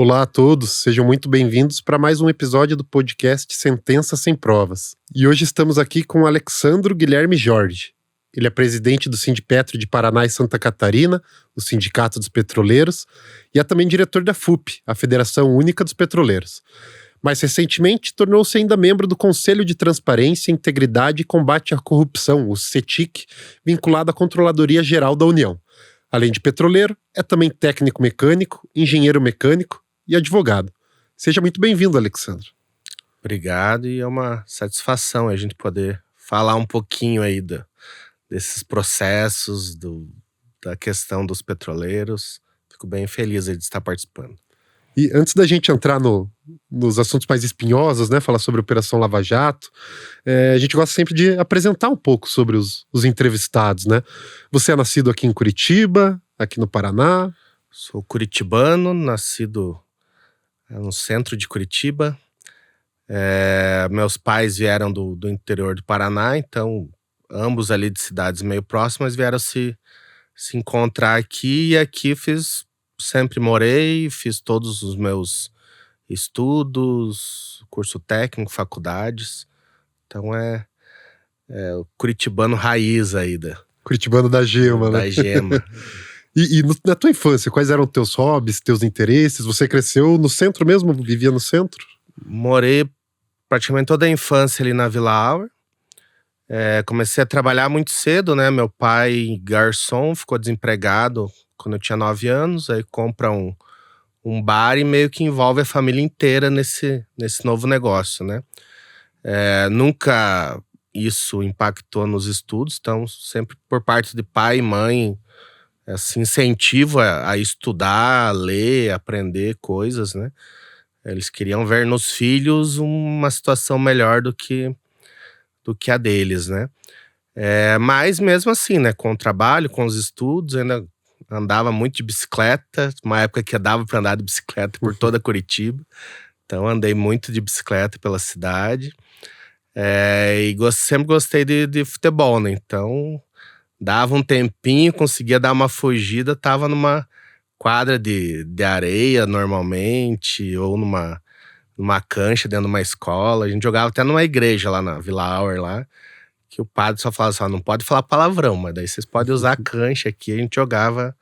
Olá a todos, sejam muito bem-vindos para mais um episódio do podcast Sentença Sem Provas. E hoje estamos aqui com o Alexandro Guilherme Jorge. Ele é presidente do Sindipetro de Paraná e Santa Catarina, o Sindicato dos Petroleiros, e é também diretor da FUP, a Federação Única dos Petroleiros. Mais recentemente, tornou-se ainda membro do Conselho de Transparência, Integridade e Combate à Corrupção, o CETIC, vinculado à Controladoria Geral da União. Além de petroleiro, é também técnico mecânico, engenheiro mecânico e advogado. Seja muito bem-vindo, Alexandre. Obrigado, e é uma satisfação a gente poder falar um pouquinho aí desses processos, da questão dos petroleiros. Fico bem feliz aí de estar participando. E antes da gente entrar nos assuntos mais espinhosos, né, falar sobre a Operação Lava Jato, a gente gosta sempre de apresentar um pouco sobre os entrevistados, né? Você é nascido aqui em Curitiba, aqui no Paraná? Sou curitibano, nascido no centro de Curitiba. Meus pais vieram do interior do Paraná, então ambos ali de cidades meio próximas vieram se encontrar aqui, e aqui sempre morei, fiz todos os meus estudos, curso técnico, faculdades. Então é o curitibano raiz aí Curitibano da gema, né? Da gema. E na tua infância, quais eram teus hobbies, teus interesses? Você cresceu no centro mesmo? Vivia no centro? Morei praticamente toda a infância ali na Vila Auer. Comecei a trabalhar muito cedo, né? Meu pai, garçom, ficou desempregado quando eu tinha 9 anos. Aí compra um bar e meio que envolve a família inteira nesse novo negócio, né? Nunca isso impactou nos estudos, então sempre por parte de pai e mãe, esse incentivo a estudar, a ler, aprender coisas, né? Eles queriam ver nos filhos uma situação melhor do que a deles, né? Mas mesmo assim, né, com o trabalho, com os estudos, ainda andava muito de bicicleta, uma época que dava para andar de bicicleta por toda Curitiba. Então andei muito de bicicleta pela cidade. E sempre gostei de futebol, né? Então dava um tempinho, conseguia dar uma fugida, tava numa quadra de areia normalmente, ou numa cancha dentro de uma escola. A gente jogava até numa igreja lá na Vila Auer, lá, que o padre só falava assim, não pode falar palavrão, mas daí vocês podem usar a cancha aqui. A gente jogava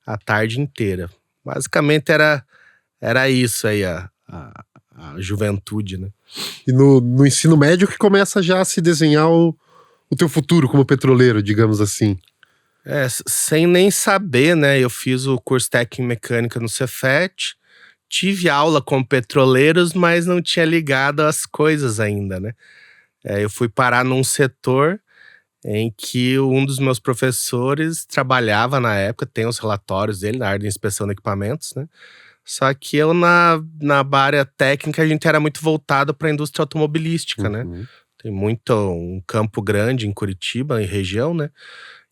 a tarde inteira. Basicamente era isso aí, a juventude, né? E no ensino médio que começa já a se desenhar o teu futuro como petroleiro, digamos assim. Sem nem saber, né? Eu fiz o curso técnico em mecânica no Cefet, tive aula com petroleiros, mas não tinha ligado as coisas ainda, né? Eu fui parar num setor em que um dos meus professores trabalhava na época, tem os relatórios dele na área de inspeção de equipamentos, né? Só que eu na área técnica, a gente era muito voltado para a indústria automobilística, né? Tem um campo grande em Curitiba, em região, né?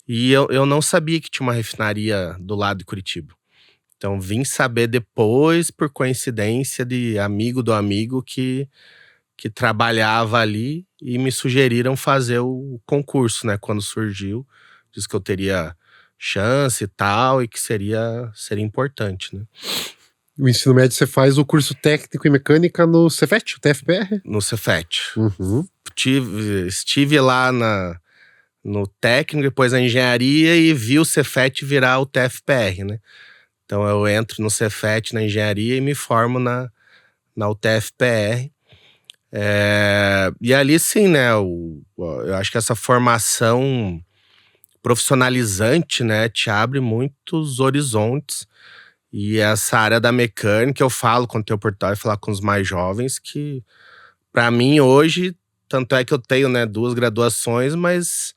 E eu não sabia que tinha uma refinaria do lado de Curitiba. Então vim saber depois, por coincidência, de amigo do amigo que trabalhava ali, e me sugeriram fazer o concurso, né? Quando surgiu, disse que eu teria chance e tal, e que seria importante, né? O ensino médio você faz o curso técnico em mecânica no Cefet, o TFPR? No Cefet. Estive lá no técnico, depois na engenharia, e vi o Cefet virar o TFPR, né? Então eu entro no Cefet na engenharia e me formo na UTFPR. E ali sim, né, eu acho que essa formação profissionalizante, né, te abre muitos horizontes. E essa área da mecânica, eu falo quando tenho oportunidade de falar com os mais jovens, que para mim hoje, tanto é que eu tenho, né, 2 graduações, mas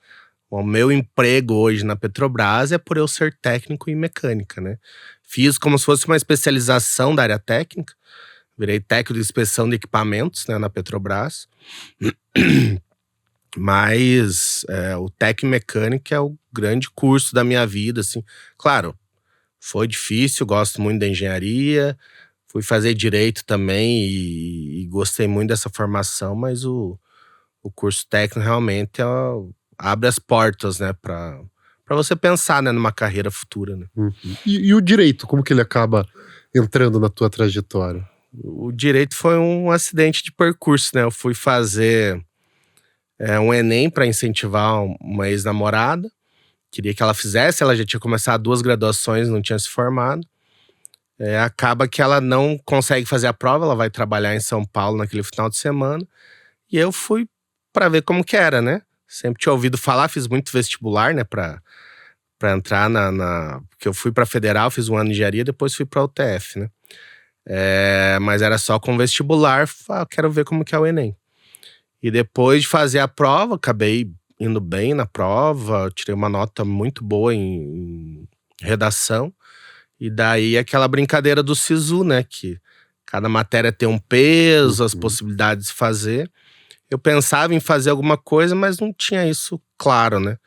o meu emprego hoje na Petrobras é por eu ser técnico em mecânica, né? Fiz como se fosse uma especialização da área técnica, virei técnico de inspeção de equipamentos, né, na Petrobras. Mas o técnico em mecânica é o grande curso da minha vida, assim. Claro, foi difícil, gosto muito da engenharia, fui fazer direito também e gostei muito dessa formação, mas o curso técnico realmente abre as portas, né, para você pensar, né, numa carreira futura, né? E o direito, como que ele acaba entrando na tua trajetória? O direito foi um acidente de percurso, né? Eu fui fazer um Enem para incentivar uma ex-namorada. Queria que ela fizesse, ela já tinha começado 2 graduações, não tinha se formado. Acaba que ela não consegue fazer a prova, ela vai trabalhar em São Paulo naquele final de semana. E eu fui para ver como que era, né? Sempre tinha ouvido falar, fiz muito vestibular, né? Pra entrar porque eu fui pra Federal, fiz um ano de engenharia, depois fui pra UTF, né? Mas era só com vestibular, quero ver como que é o Enem. E depois de fazer a prova, acabei indo bem na prova, tirei uma nota muito boa em redação. E daí aquela brincadeira do SISU, né? Que cada matéria tem um peso, as possibilidades de fazer. Eu pensava em fazer alguma coisa, mas não tinha isso claro, né?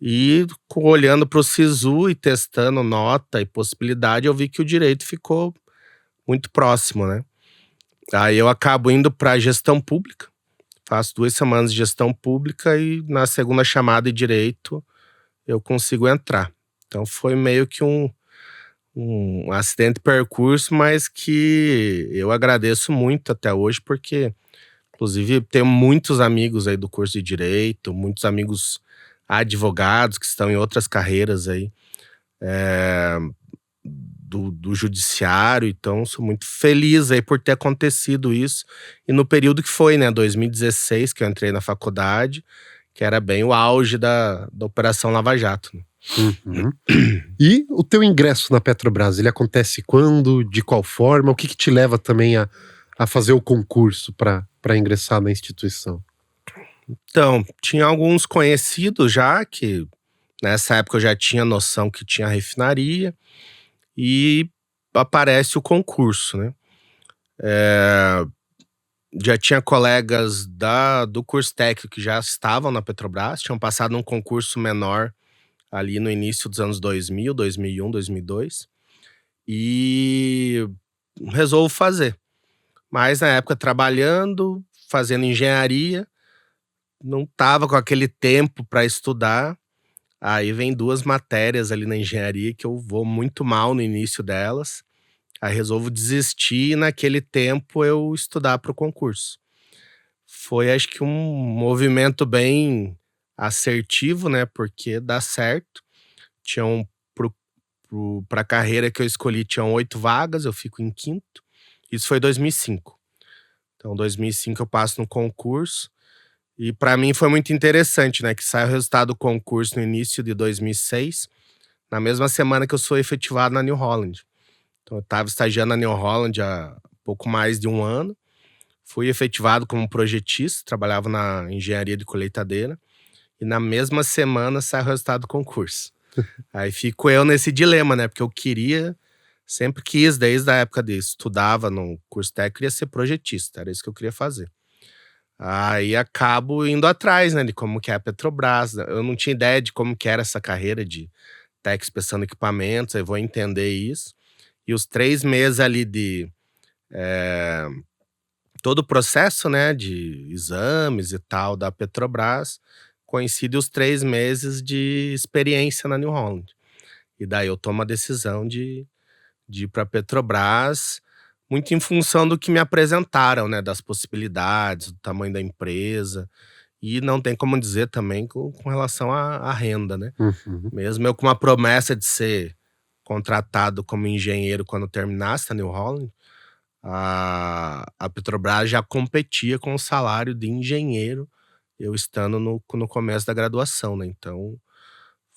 E olhando para o SISU e testando nota e possibilidade, eu vi que o direito ficou muito próximo, né? Aí eu acabo indo para gestão pública, faço 2 semanas de gestão pública e na segunda chamada de direito eu consigo entrar. Então foi meio que um acidente de percurso, mas que eu agradeço muito até hoje, porque inclusive tenho muitos amigos aí do curso de direito, muitos amigos advogados que estão em outras carreiras aí do judiciário, então sou muito feliz aí por ter acontecido isso. E no período que foi, né, 2016, que eu entrei na faculdade, que era bem o auge da Operação Lava Jato, né? E o teu ingresso na Petrobras, ele acontece quando? De qual forma? O que te leva também a fazer o concurso para ingressar na instituição? Então, tinha alguns conhecidos já, que nessa época eu já tinha noção que tinha refinaria, e aparece o concurso, né? Já tinha colegas do curso técnico que já estavam na Petrobras, tinham passado num concurso menor ali no início dos anos 2000, 2001, 2002, e resolvo fazer. Mas na época trabalhando, fazendo engenharia, não tava com aquele tempo para estudar. Aí vem 2 matérias ali na engenharia que eu vou muito mal no início delas. Aí resolvo desistir e naquele tempo eu estudar para o concurso. Foi, acho que, um movimento bem assertivo, né? Porque dá certo. Tinham para a carreira que eu escolhi, tinham 8 vagas, eu fico em 5º. Isso foi 2005. Então, 2005 eu passo no concurso. E para mim foi muito interessante, né? Que sai o resultado do concurso no início de 2006, na mesma semana que eu sou efetivado na New Holland. Então eu estava estagiando na New Holland há pouco mais de 1 ano. Fui efetivado como projetista, trabalhava na engenharia de colheitadeira. E na mesma semana sai o resultado do concurso. Aí fico eu nesse dilema, né? Porque eu sempre quis, desde a época de estudava no curso técnico, queria ser projetista, era isso que eu queria fazer. Aí acabo indo atrás, né, de como que é a Petrobras. Eu não tinha ideia de como que era essa carreira de técnico inspeção equipamentos, aí vou entender isso. E os 3 meses ali de todo o processo, né, de exames e tal da Petrobras, coincide os 3 meses de experiência na New Holland. E daí eu tomo a decisão de ir para a Petrobras, muito em função do que me apresentaram, né, das possibilidades, do tamanho da empresa. E não tem como dizer também com relação à renda, né? Mesmo eu com uma promessa de ser contratado como engenheiro quando terminasse a New Holland, a Petrobras já competia com o salário de engenheiro, eu estando no começo da graduação, né? Então,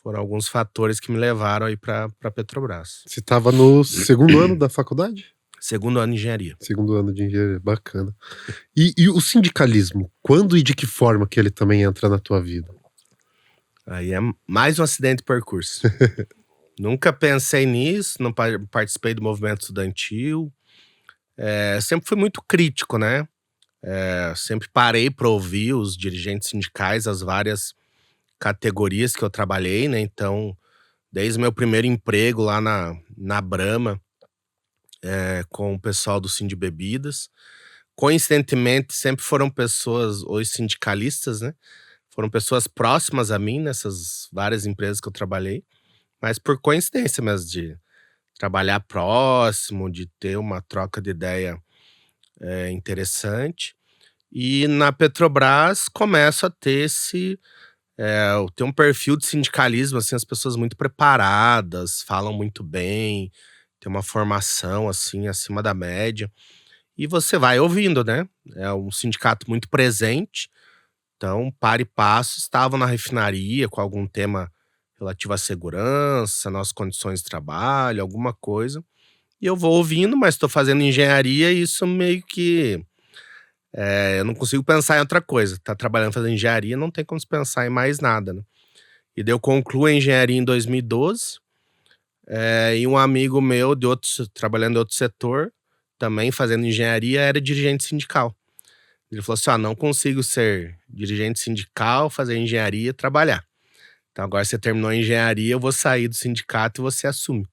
foram alguns fatores que me levaram aí para a Petrobras. Você estava no 2º ano da faculdade? 2º ano de engenharia. 2º ano de engenharia, bacana. E o sindicalismo, quando e de que forma que ele também entra na tua vida? Aí é mais um acidente de percurso. Nunca pensei nisso, não participei do movimento estudantil. Sempre fui muito crítico, né? Sempre parei para ouvir os dirigentes sindicais, as várias categorias que eu trabalhei, né? Então, desde o meu primeiro emprego lá na Brahma, com o pessoal do Sind Bebidas. Coincidentemente, sempre foram pessoas, os sindicalistas, né? Foram pessoas próximas a mim nessas várias empresas que eu trabalhei. Mas por coincidência mesmo, de trabalhar próximo, de ter uma troca de ideia interessante. E na Petrobras começa a ter tem um perfil de sindicalismo, assim, as pessoas muito preparadas, falam muito bem, tem uma formação, assim, acima da média. E você vai ouvindo, né? É um sindicato muito presente, então, para e passo, estavam na refinaria com algum tema relativo à segurança, nossas condições de trabalho, alguma coisa. E eu vou ouvindo, mas estou fazendo engenharia e isso meio que eu não consigo pensar em outra coisa. Tá trabalhando fazendo engenharia, não tem como se pensar em mais nada, né? E daí eu concluo a engenharia em 2012, e um amigo meu trabalhando em outro setor, também fazendo engenharia, era dirigente sindical. Ele falou assim: não consigo ser dirigente sindical, fazer engenharia e trabalhar. Então agora você terminou a engenharia, eu vou sair do sindicato e você assume.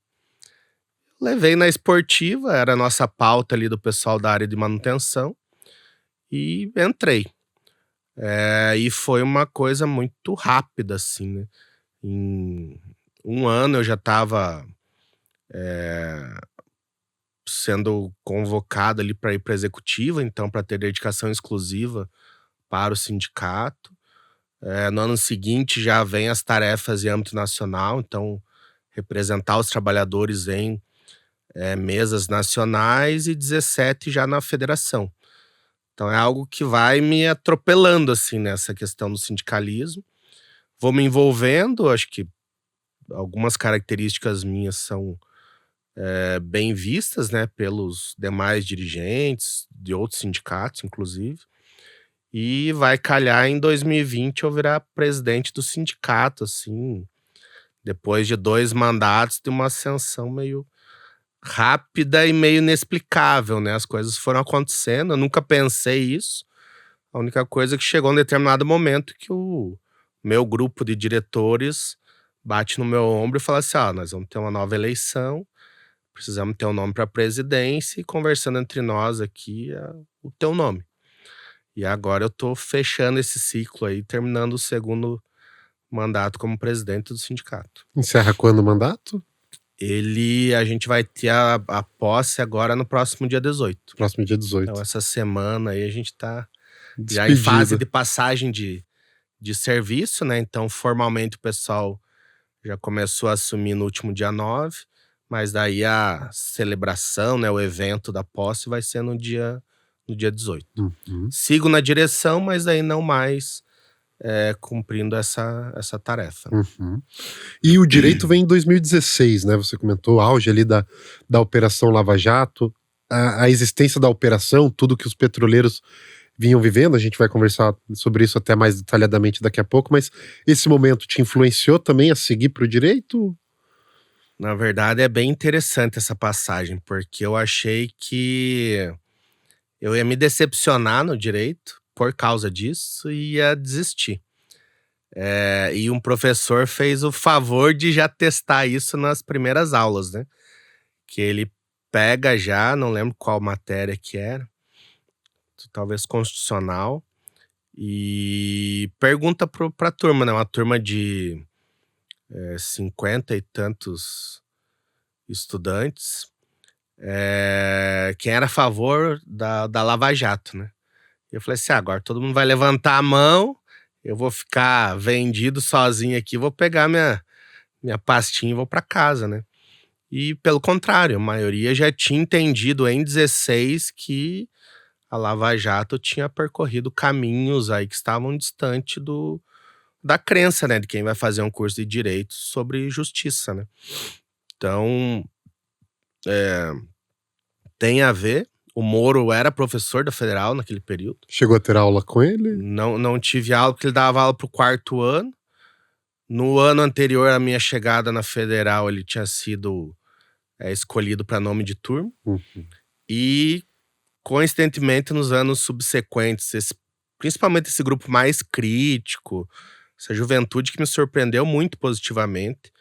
Levei na esportiva, era a nossa pauta ali do pessoal da área de manutenção, e entrei. E foi uma coisa muito rápida, assim, né? Em um ano eu já estava sendo convocado ali para ir para a executiva, então para ter dedicação exclusiva para o sindicato. No ano seguinte já vem as tarefas em âmbito nacional, então representar os trabalhadores em mesas nacionais e 17 já na federação. Então é algo que vai me atropelando, assim, nessa questão do sindicalismo. Vou me envolvendo, acho que algumas características minhas são bem vistas, né, pelos demais dirigentes de outros sindicatos, inclusive. E vai calhar em 2020 eu virar presidente do sindicato, assim, depois de 2 mandatos, de uma ascensão meio rápida e meio inexplicável, né? As coisas foram acontecendo, eu nunca pensei isso. A única coisa é que chegou um determinado momento que o meu grupo de diretores bate no meu ombro e fala assim: nós vamos ter uma nova eleição, precisamos ter um nome para a presidência e conversando entre nós aqui o teu nome. E agora eu tô fechando esse ciclo aí, terminando o segundo mandato como presidente do sindicato. Encerra quando o mandato? A gente vai ter a posse agora no próximo dia 18. Próximo dia 18. Então essa semana aí a gente tá já em Despedida. fase de passagem de serviço, né? Então formalmente o pessoal já começou a assumir no último dia 9, mas daí a celebração, né, o evento da posse vai ser no dia 18. Uhum. Sigo na direção, mas aí não mais cumprindo essa tarefa. Uhum. E o direito vem em 2016, né? Você comentou o auge ali da Operação Lava Jato, a existência da operação, tudo que os petroleiros vinham vivendo, a gente vai conversar sobre isso até mais detalhadamente daqui a pouco, mas esse momento te influenciou também a seguir para o direito? Na verdade, é bem interessante essa passagem, porque eu achei que eu ia me decepcionar no direito por causa disso e ia desistir. E um professor fez o favor de já testar isso nas primeiras aulas, né? Que ele pega já, não lembro qual matéria que era, talvez constitucional, e pergunta pra turma, né? Uma turma de 50 e tantos estudantes, quem era a favor da Lava Jato, né? E eu falei assim: agora todo mundo vai levantar a mão, eu vou ficar vendido sozinho aqui, vou pegar minha pastinha e vou para casa, né? E pelo contrário, a maioria já tinha entendido em 16 que a Lava Jato tinha percorrido caminhos aí que estavam distante da crença, né, de quem vai fazer um curso de direito sobre justiça, né? Então, tem a ver. O Moro era professor da Federal naquele período. Chegou a ter aula com ele? Não tive aula, porque ele dava aula pro 4º ano. No ano anterior à minha chegada na Federal, ele tinha sido escolhido para nome de turma. Uhum. E, coincidentemente, nos anos subsequentes, principalmente esse grupo mais crítico, essa juventude que me surpreendeu muito positivamente.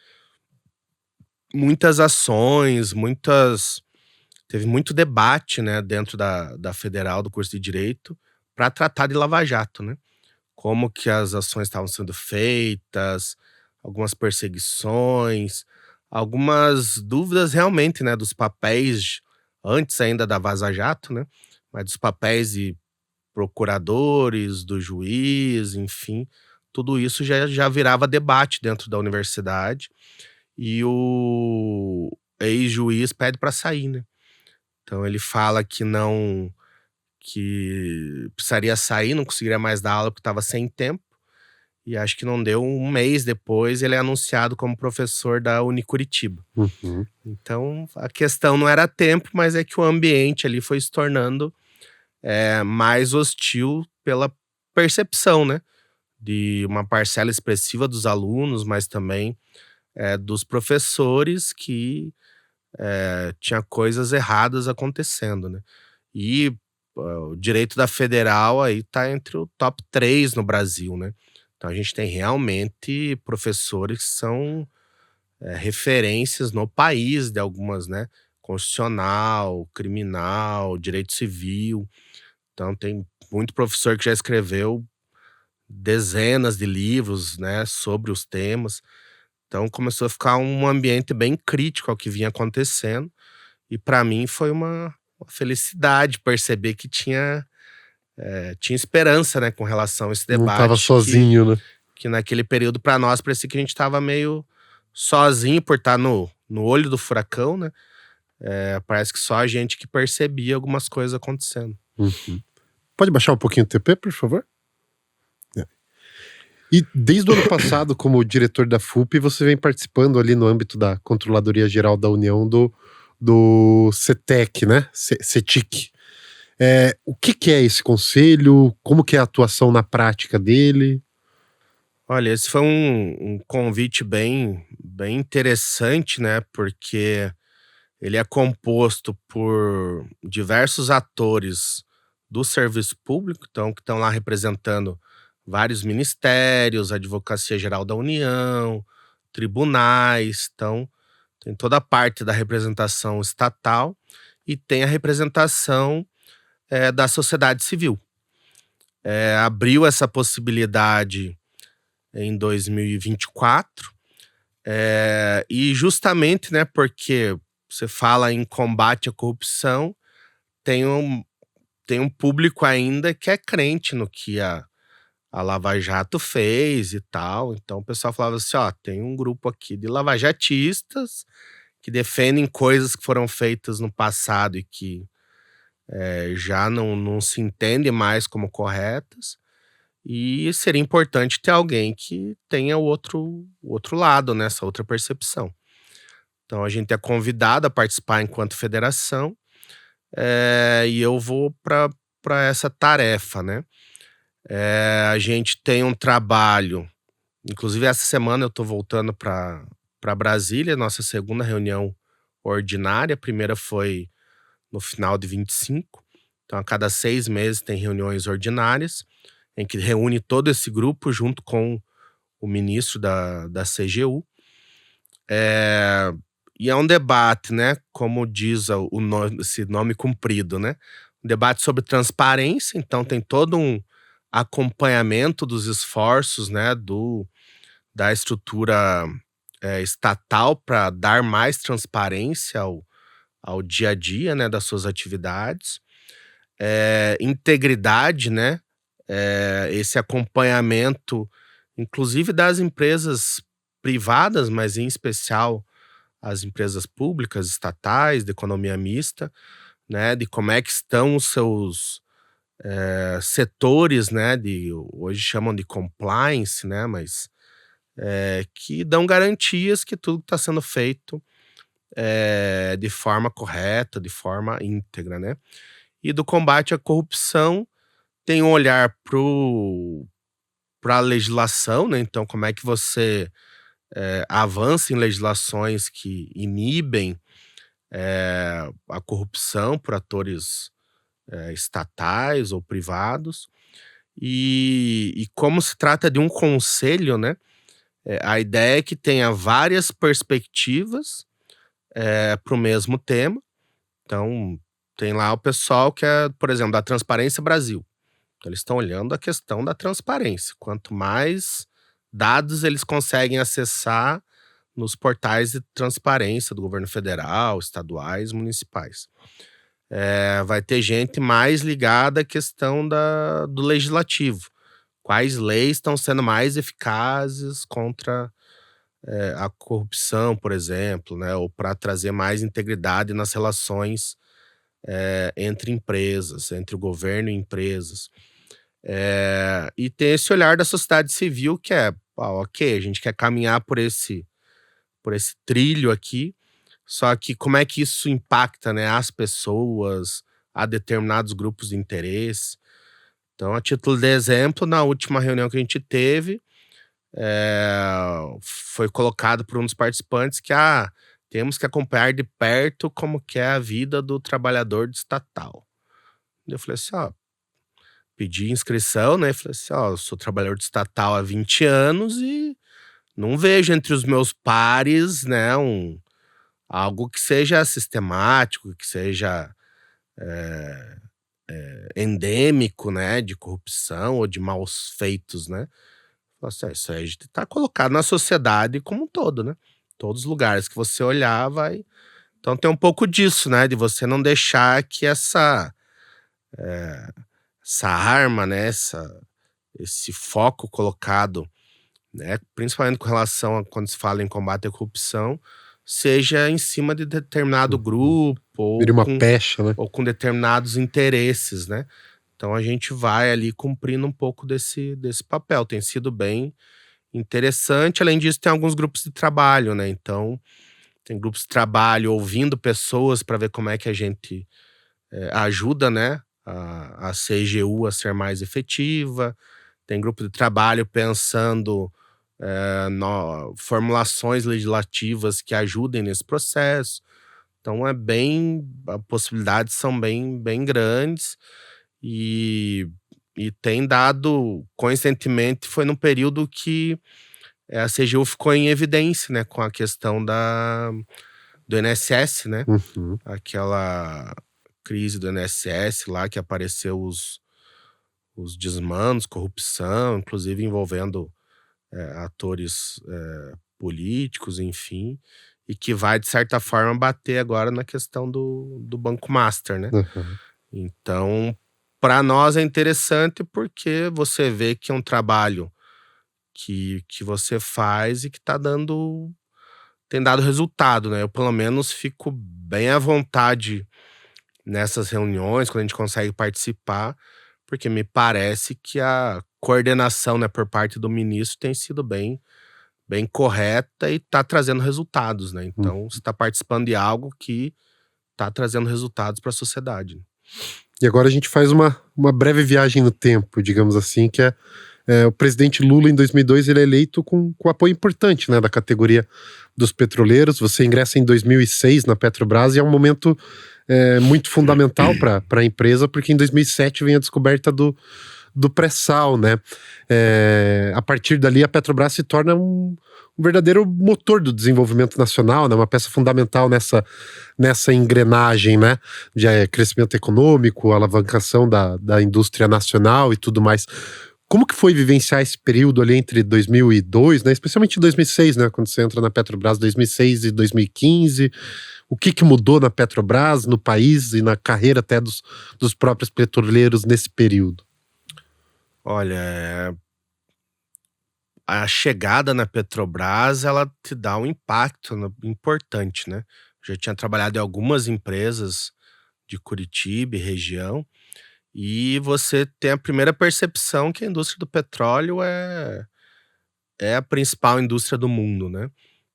Muitas ações, teve muito debate, né, dentro da Federal, do curso de Direito, para tratar de Lava Jato, né? Como que as ações estavam sendo feitas, algumas perseguições, algumas dúvidas realmente, né, dos papéis, antes ainda da Vaza Jato, né, mas dos papéis de procuradores, do juiz, enfim, tudo isso já virava debate dentro da universidade, e o ex-juiz pede para sair, né. Então ele fala que precisaria sair, não conseguiria mais dar aula porque estava sem tempo, e acho que não deu um mês depois, ele é anunciado como professor da Unicuritiba. Uhum. Então a questão não era tempo, mas é que o ambiente ali foi se tornando mais hostil pela percepção, né, de uma parcela expressiva dos alunos, mas também dos professores que tinha coisas erradas acontecendo, né. E o direito da federal aí tá entre o top 3 no Brasil, né. Então a gente tem realmente professores que são referências no país de algumas, né, constitucional, criminal, direito civil. Então tem muito professor que já escreveu dezenas de livros, né, sobre os temas. Então começou a ficar um ambiente bem crítico ao que vinha acontecendo, e para mim foi uma felicidade perceber que tinha esperança, né, com relação a esse Não estava debate sozinho, né? que naquele período para nós parecia que a gente estava meio sozinho por estar no olho do furacão, né. Parece que só a gente que percebia algumas coisas acontecendo. Uhum. Pode baixar um pouquinho o TP, por favor? E desde o ano passado, como diretor da FUP, você vem participando ali no âmbito da Controladoria Geral da União do CETEC, né? CETIC. O que é esse conselho? Como que é a atuação na prática dele? Olha, esse foi um convite bem interessante, né, porque ele é composto por diversos atores do serviço público, então, que estão lá representando vários ministérios, a Advocacia Geral da União, tribunais. Então tem toda a parte da representação estatal e tem a representação da sociedade civil. Abriu essa possibilidade em 2024, e justamente, né, porque você fala em combate à corrupção, tem um público ainda que é crente no que a Lava Jato fez e tal. Então o pessoal falava assim: ó, tem um grupo aqui de lavajatistas que defendem coisas que foram feitas no passado e que já não se entende mais como corretas, e seria importante ter alguém que tenha o outro lado, né, essa outra percepção. Então a gente é convidado a participar enquanto federação, e eu vou para essa tarefa, né. A gente tem um trabalho, inclusive essa semana eu estou voltando para Brasília, nossa segunda reunião ordinária. A primeira foi no final de 25, então a cada 6 meses tem reuniões ordinárias, em que reúne todo esse grupo junto com o ministro da CGU. E é um debate, né, como diz o nome, esse nome comprido, né, um debate sobre transparência. Então tem todo um acompanhamento dos esforços, né, da estrutura estatal para dar mais transparência ao dia a dia, né, das suas atividades. Integridade, né, esse acompanhamento, inclusive das empresas privadas, mas em especial as empresas públicas, estatais, de economia mista, né, de como é que estão os seus setores, né, hoje chamam de compliance, né, mas que dão garantias que tudo está sendo feito de forma correta, de forma íntegra, né. E do combate à corrupção tem um olhar para a legislação, né, então como é que você avança em legislações que inibem a corrupção por atores estatais ou privados. E como se trata de um conselho, né, a ideia é que tenha várias perspectivas para o mesmo tema. Então tem lá o pessoal que é, por exemplo, da Transparência Brasil. Então eles estão olhando a questão da transparência. Quanto mais dados eles conseguem acessar, nos portais de transparência do governo federal, estaduais, municipais. Vai ter gente mais ligada à questão do legislativo. Quais leis estão sendo mais eficazes contra a corrupção, por exemplo, né? Ou para trazer mais integridade nas relações entre empresas, entre o governo e empresas. E tem esse olhar da sociedade civil que ok, a gente quer caminhar por esse trilho aqui, só que como é que isso impacta, né, as pessoas, a determinados grupos de interesse. Então, a título de exemplo, na última reunião que a gente teve, foi colocado por um dos participantes que temos que acompanhar de perto como que é a vida do trabalhador de estatal. Eu falei assim, pedi inscrição, né? Falei assim, eu sou trabalhador de estatal há 20 anos e não vejo entre os meus pares, né, algo que seja sistemático, que seja endêmico, né, de corrupção ou de maus feitos, né? Falei assim, isso aí tá colocado na sociedade como um todo, né? Todos os lugares que você olhar vai... Então tem um pouco disso, né, de você não deixar que essa arma, né, esse foco colocado, né, principalmente com relação a quando se fala em combate à corrupção, seja em cima de determinado grupo Vira uma pecha, né? ou com determinados interesses, né? Então a gente vai ali cumprindo um pouco desse papel. Tem sido bem interessante. Além disso, tem alguns grupos de trabalho, né? Então, tem grupos de trabalho ouvindo pessoas para ver como é que a gente ajuda, né, a CGU a ser mais efetiva. Tem grupo de trabalho pensando formulações legislativas que ajudem nesse processo. Então as possibilidades são bem grandes e tem dado, coincidentemente, foi num período que a CGU ficou em evidência, né, com a questão do INSS, né? Uhum. Aquela crise do INSS lá que apareceu os desmandos, corrupção, inclusive envolvendo atores políticos, enfim, e que vai, de certa forma, bater agora na questão do Banco Master, né? Uhum. Então, para nós é interessante porque você vê que é um trabalho que você faz e que tem dado resultado, né? Eu, pelo menos, fico bem à vontade nessas reuniões, quando a gente consegue participar, porque me parece que a coordenação, né, por parte do ministro tem sido bem correta e está trazendo resultados, né? Então, você está participando de algo que está trazendo resultados para a sociedade. E agora a gente faz uma breve viagem no tempo, digamos assim, que o presidente Lula, em 2002, ele é eleito com apoio importante, né, da categoria dos petroleiros. Você ingressa em 2006 na Petrobras e é um momento muito fundamental para a empresa, porque em 2007 vem a descoberta do pré-sal, né? A partir dali, a Petrobras se torna um verdadeiro motor do desenvolvimento nacional, né? Uma peça fundamental nessa engrenagem, né? De crescimento econômico, alavancação da indústria nacional e tudo mais. Como que foi vivenciar esse período ali entre 2002, né? Especialmente 2006, né? Quando você entra na Petrobras, 2006 e 2015... O que mudou na Petrobras, no país e na carreira até dos próprios petroleiros nesse período? Olha, a chegada na Petrobras, ela te dá um impacto importante, né? Já tinha trabalhado em algumas empresas de Curitiba e região, e você tem a primeira percepção que a indústria do petróleo é a principal indústria do mundo, né?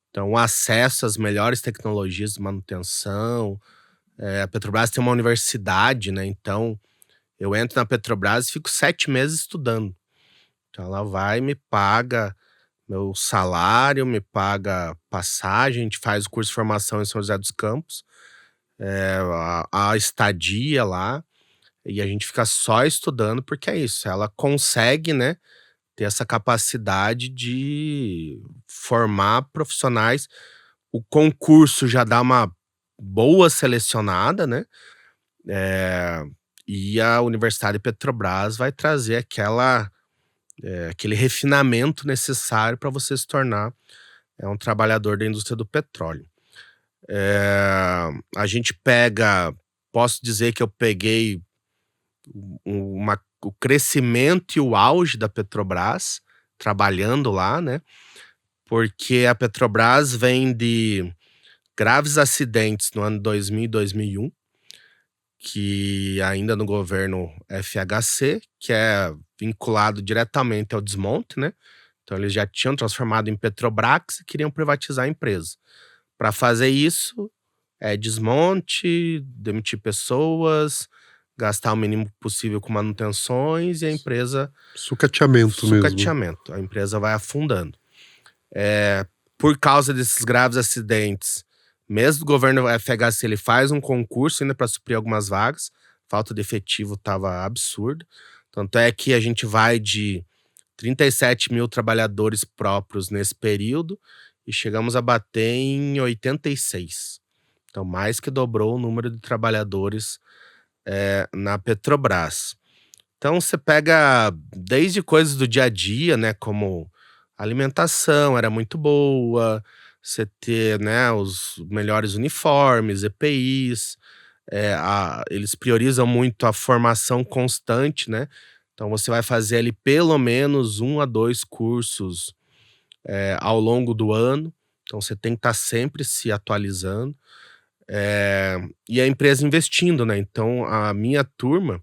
Então, o acesso às melhores tecnologias de manutenção. A Petrobras tem uma universidade, né? Então, eu entro na Petrobras e fico 7 meses estudando. Então, ela vai, me paga meu salário, me paga passagem, a gente faz o curso de formação em São José dos Campos, a estadia lá, e a gente fica só estudando, porque é isso, ela consegue, né, ter essa capacidade de formar profissionais. O concurso já dá uma boa selecionada, né? E a Universidade Petrobras vai trazer aquele refinamento necessário para você se tornar é um trabalhador da indústria do petróleo. A gente pega, posso dizer que eu peguei o crescimento e o auge da Petrobras trabalhando lá, né? Porque a Petrobras vem de graves acidentes no ano 2000 e 2001, que ainda no governo FHC, que é vinculado diretamente ao desmonte, né? Então eles já tinham transformado em Petrobras e queriam privatizar a empresa. Para fazer isso, desmonte, demitir pessoas, gastar o mínimo possível com manutenções e a empresa... Sucateamento mesmo. Sucateamento. A empresa vai afundando. Por causa desses graves acidentes, mesmo o governo FHC, ele faz um concurso ainda para suprir algumas vagas. Falta de efetivo estava absurda. Tanto é que a gente vai de 37 mil trabalhadores próprios nesse período e chegamos a bater em 86. Então, mais que dobrou o número de trabalhadores na Petrobras. Então, você pega desde coisas do dia a dia, né, como alimentação era muito boa, você ter, né, os melhores uniformes, EPIs, eles priorizam muito a formação constante, né? Então você vai fazer ali pelo menos 1 a 2 cursos ao longo do ano. Então você tem que estar sempre se atualizando. E a empresa investindo, né? Então a minha turma,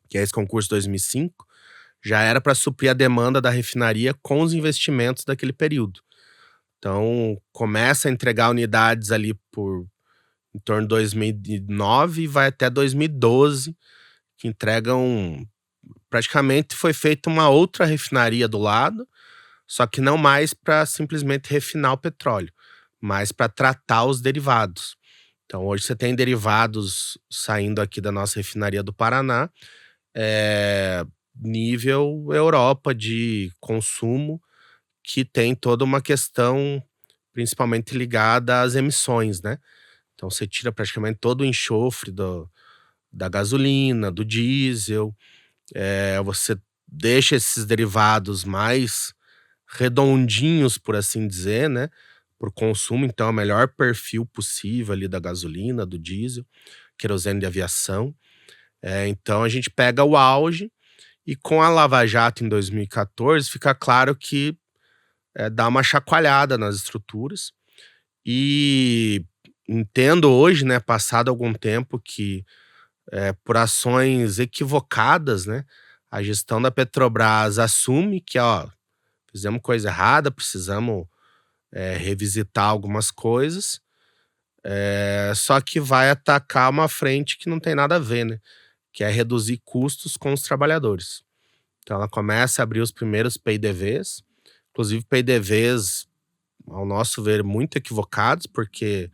que é esse concurso 2005, já era para suprir a demanda da refinaria com os investimentos daquele período. Então, começa a entregar unidades ali em torno de 2009 e vai até 2012, que entregam... Praticamente foi feita uma outra refinaria do lado, só que não mais para simplesmente refinar o petróleo, mas para tratar os derivados. Então, hoje você tem derivados saindo aqui da nossa refinaria do Paraná, nível Europa de consumo, que tem toda uma questão principalmente ligada às emissões, né? Então você tira praticamente todo o enxofre da gasolina, do diesel, você deixa esses derivados mais redondinhos, por assim dizer, né? Para o consumo, então é o melhor perfil possível ali da gasolina, do diesel, querosene de aviação. Então a gente pega o auge e com a Lava Jato em 2014 fica claro que dá uma chacoalhada nas estruturas. E entendo hoje, né, passado algum tempo, que por ações equivocadas, né, a gestão da Petrobras assume que, fizemos coisa errada, precisamos revisitar algumas coisas, só que vai atacar uma frente que não tem nada a ver, né, que é reduzir custos com os trabalhadores. Então ela começa a abrir os primeiros PIDVs, inclusive PIDVs, ao nosso ver, muito equivocados, porque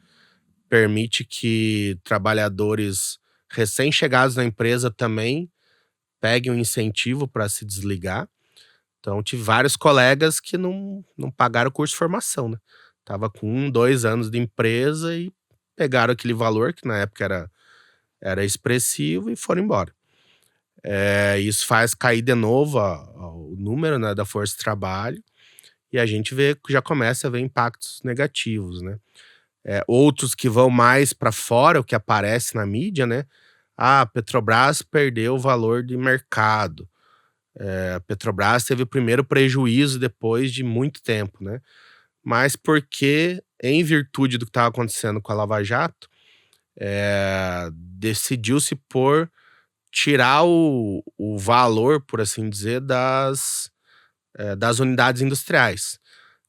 permite que trabalhadores recém-chegados na empresa também peguem um incentivo para se desligar. Então, tive vários colegas que não pagaram o curso de formação, né? Tava com 1, 2 anos de empresa e pegaram aquele valor, que na época era expressivo, e foram embora. Isso faz cair de novo o número, né, da força de trabalho, e a gente já começa a ver impactos negativos, né? Outros que vão mais para fora, o que aparece na mídia, né? A Petrobras perdeu o valor de mercado. A Petrobras teve o primeiro prejuízo depois de muito tempo, né? Mas porque, em virtude do que estava acontecendo com a Lava Jato, decidiu-se por tirar o valor, por assim dizer, das unidades industriais.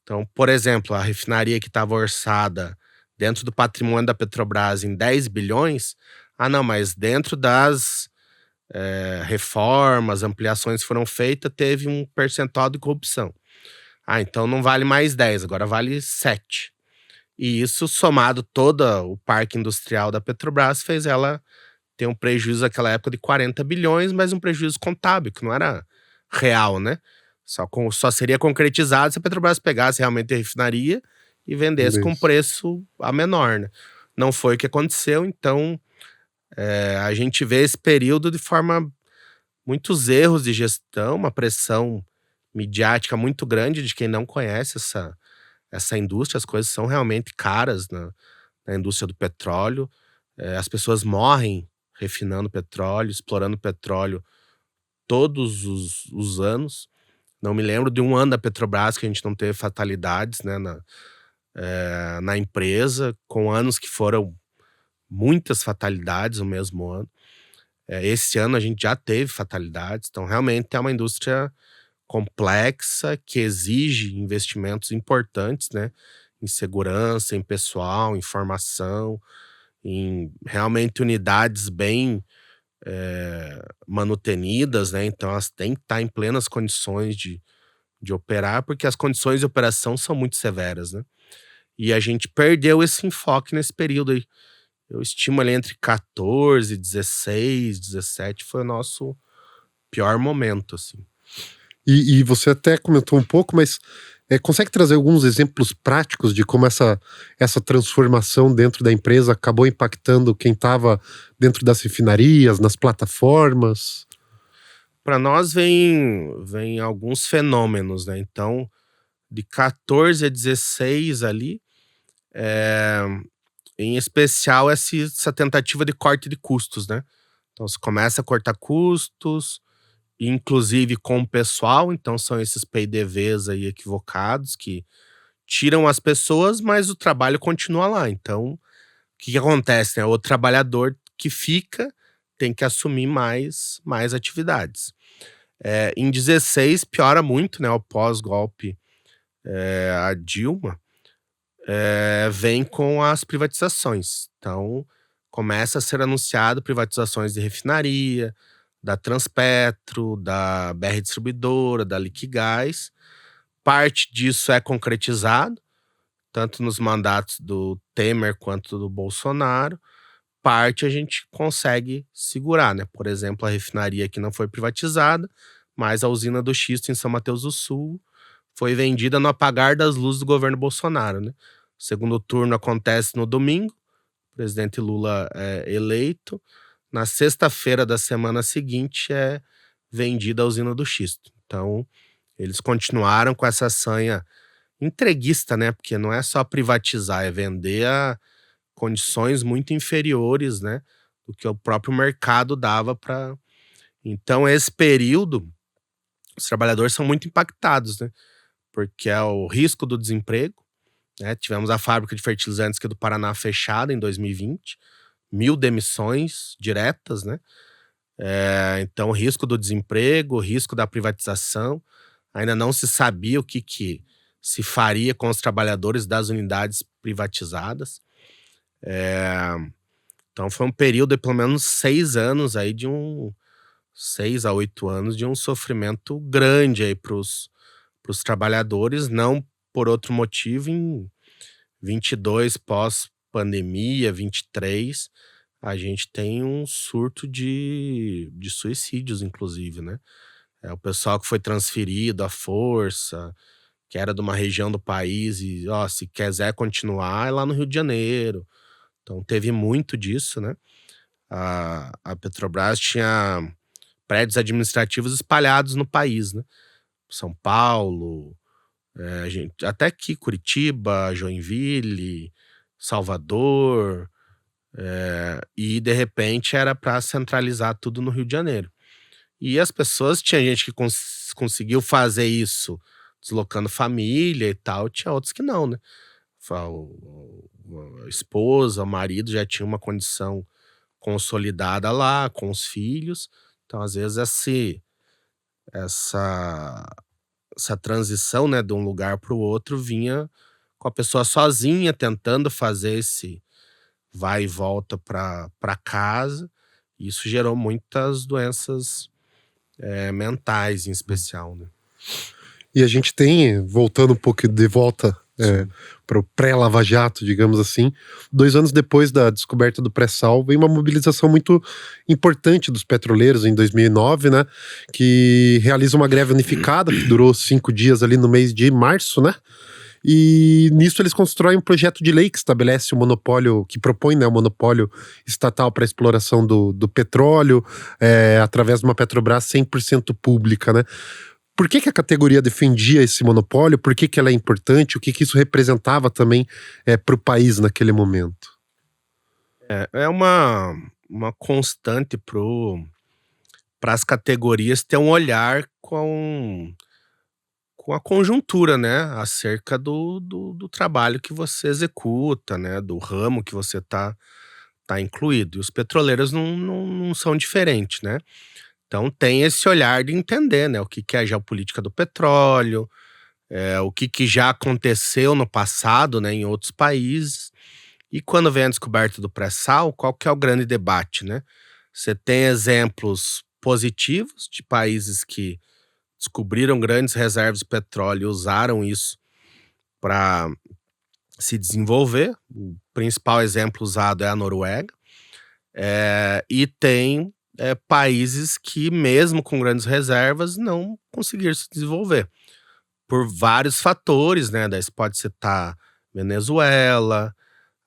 Então, por exemplo, a refinaria que estava orçada dentro do patrimônio da Petrobras em 10 bilhões, não, mas dentro das reformas, ampliações que foram feitas, teve um percentual de corrupção. Então não vale mais 10, agora vale 7. E isso, somado todo o parque industrial da Petrobras, fez ela ter um prejuízo naquela época de 40 bilhões, mas um prejuízo contábil, que não era real, né? Só seria concretizado se a Petrobras pegasse realmente a refinaria e vendesse com preço a menor, né? Não foi o que aconteceu, então a gente vê esse período de forma... muitos erros de gestão, uma pressão midiática muito grande de quem não conhece essa indústria, as coisas são realmente caras na indústria do petróleo. As pessoas morrem refinando petróleo, explorando petróleo todos os anos. Não me lembro de um ano da Petrobras que a gente não teve fatalidades, né, na empresa, com anos que foram muitas fatalidades no mesmo ano. Esse ano a gente já teve fatalidades, então realmente é uma indústria complexa que exige investimentos importantes, né, em segurança, em pessoal, em formação, em realmente unidades bem manutenidas, né? Então elas têm que estar em plenas condições de operar, porque as condições de operação são muito severas, né? E a gente perdeu esse enfoque nesse período aí. Eu estimo ali entre 14, 16, 17 foi o nosso pior momento, assim. E você até comentou um pouco, mas consegue trazer alguns exemplos práticos de como essa transformação dentro da empresa acabou impactando quem estava dentro das refinarias, nas plataformas? Para nós vem alguns fenômenos, né? Então, de 14 a 16 ali, em especial essa tentativa de corte de custos, né? Então, você começa a cortar custos, inclusive com o pessoal. Então, são esses PIDVs aí equivocados que tiram as pessoas, mas o trabalho continua lá. Então, o que acontece, né? O trabalhador que fica tem que assumir mais atividades. Em 16 piora muito, né? O pós-golpe a Dilma vem com as privatizações. Então, começa a ser anunciado privatizações de refinaria, da Transpetro, da BR Distribuidora, da Liquigás. Parte disso é concretizado, tanto nos mandatos do Temer quanto do Bolsonaro. Parte a gente consegue segurar, né? Por exemplo, a refinaria que não foi privatizada, mas a usina do Xisto em São Mateus do Sul foi vendida no apagar das luzes do governo Bolsonaro, né? O segundo turno acontece no domingo, o presidente Lula é eleito. Na sexta-feira da semana seguinte é vendida a usina do Xisto. Então, eles continuaram com essa sanha entreguista, né? Porque não é só privatizar, é vender a condições muito inferiores, né, do que o próprio mercado dava para. Então, esse período, os trabalhadores são muito impactados, né? Porque é o risco do desemprego, né? Tivemos a fábrica de fertilizantes aqui do Paraná fechada em 2020, 1.000 demissões diretas, né? Então, o risco do desemprego, o risco da privatização, ainda não se sabia o que se faria com os trabalhadores das unidades privatizadas. Então, foi um período de pelo menos 6 anos aí 6 a 8 anos de um sofrimento grande aí pros trabalhadores, não por outro motivo. Em 22, pós-pandemia, 23, a gente tem um surto de suicídios, inclusive, né? O pessoal que foi transferido à força, que era de uma região do país e, se quiser continuar, é lá no Rio de Janeiro. Então, teve muito disso, né? A Petrobras tinha prédios administrativos espalhados no país, né? São Paulo, até aqui Curitiba, Joinville, Salvador, e de repente era para centralizar tudo no Rio de Janeiro. E as pessoas, tinha gente que conseguiu fazer isso deslocando família e tal, tinha outros que não, né? A esposa, o marido já tinha uma condição consolidada lá, com os filhos. Então, às vezes, essa transição, né, de um lugar para o outro vinha com a pessoa sozinha, tentando fazer esse vai e volta para casa. Isso gerou muitas doenças mentais, em especial, né? E a gente tem, voltando um pouco de volta para o pré-Lava Jato, digamos assim, 2 anos depois da descoberta do pré-sal, veio uma mobilização muito importante dos petroleiros em 2009, né, que realiza uma greve unificada que durou 5 dias ali no mês de março, né, e nisso eles constroem um projeto de lei que estabelece o monopólio, que propõe, né, o monopólio estatal para a exploração do petróleo, através de uma Petrobras 100% pública, né. Por que a categoria defendia esse monopólio? Por que ela é importante? O que isso representava também para o país naquele momento? É uma constante para as categorias ter um olhar com a conjuntura, né? Acerca do trabalho que você executa, né? Do ramo que você tá incluído. E os petroleiros não são diferentes, né? Então tem esse olhar de entender, né? O que é a geopolítica do petróleo, o que já aconteceu no passado, né? Em outros países. E quando vem a descoberta do pré-sal, qual que é o grande debate, né? Você tem exemplos positivos de países que descobriram grandes reservas de petróleo e usaram isso para se desenvolver. O principal exemplo usado é a Noruega. E tem países que, mesmo com grandes reservas, não conseguiram se desenvolver. Por vários fatores, né? Daí você pode citar Venezuela.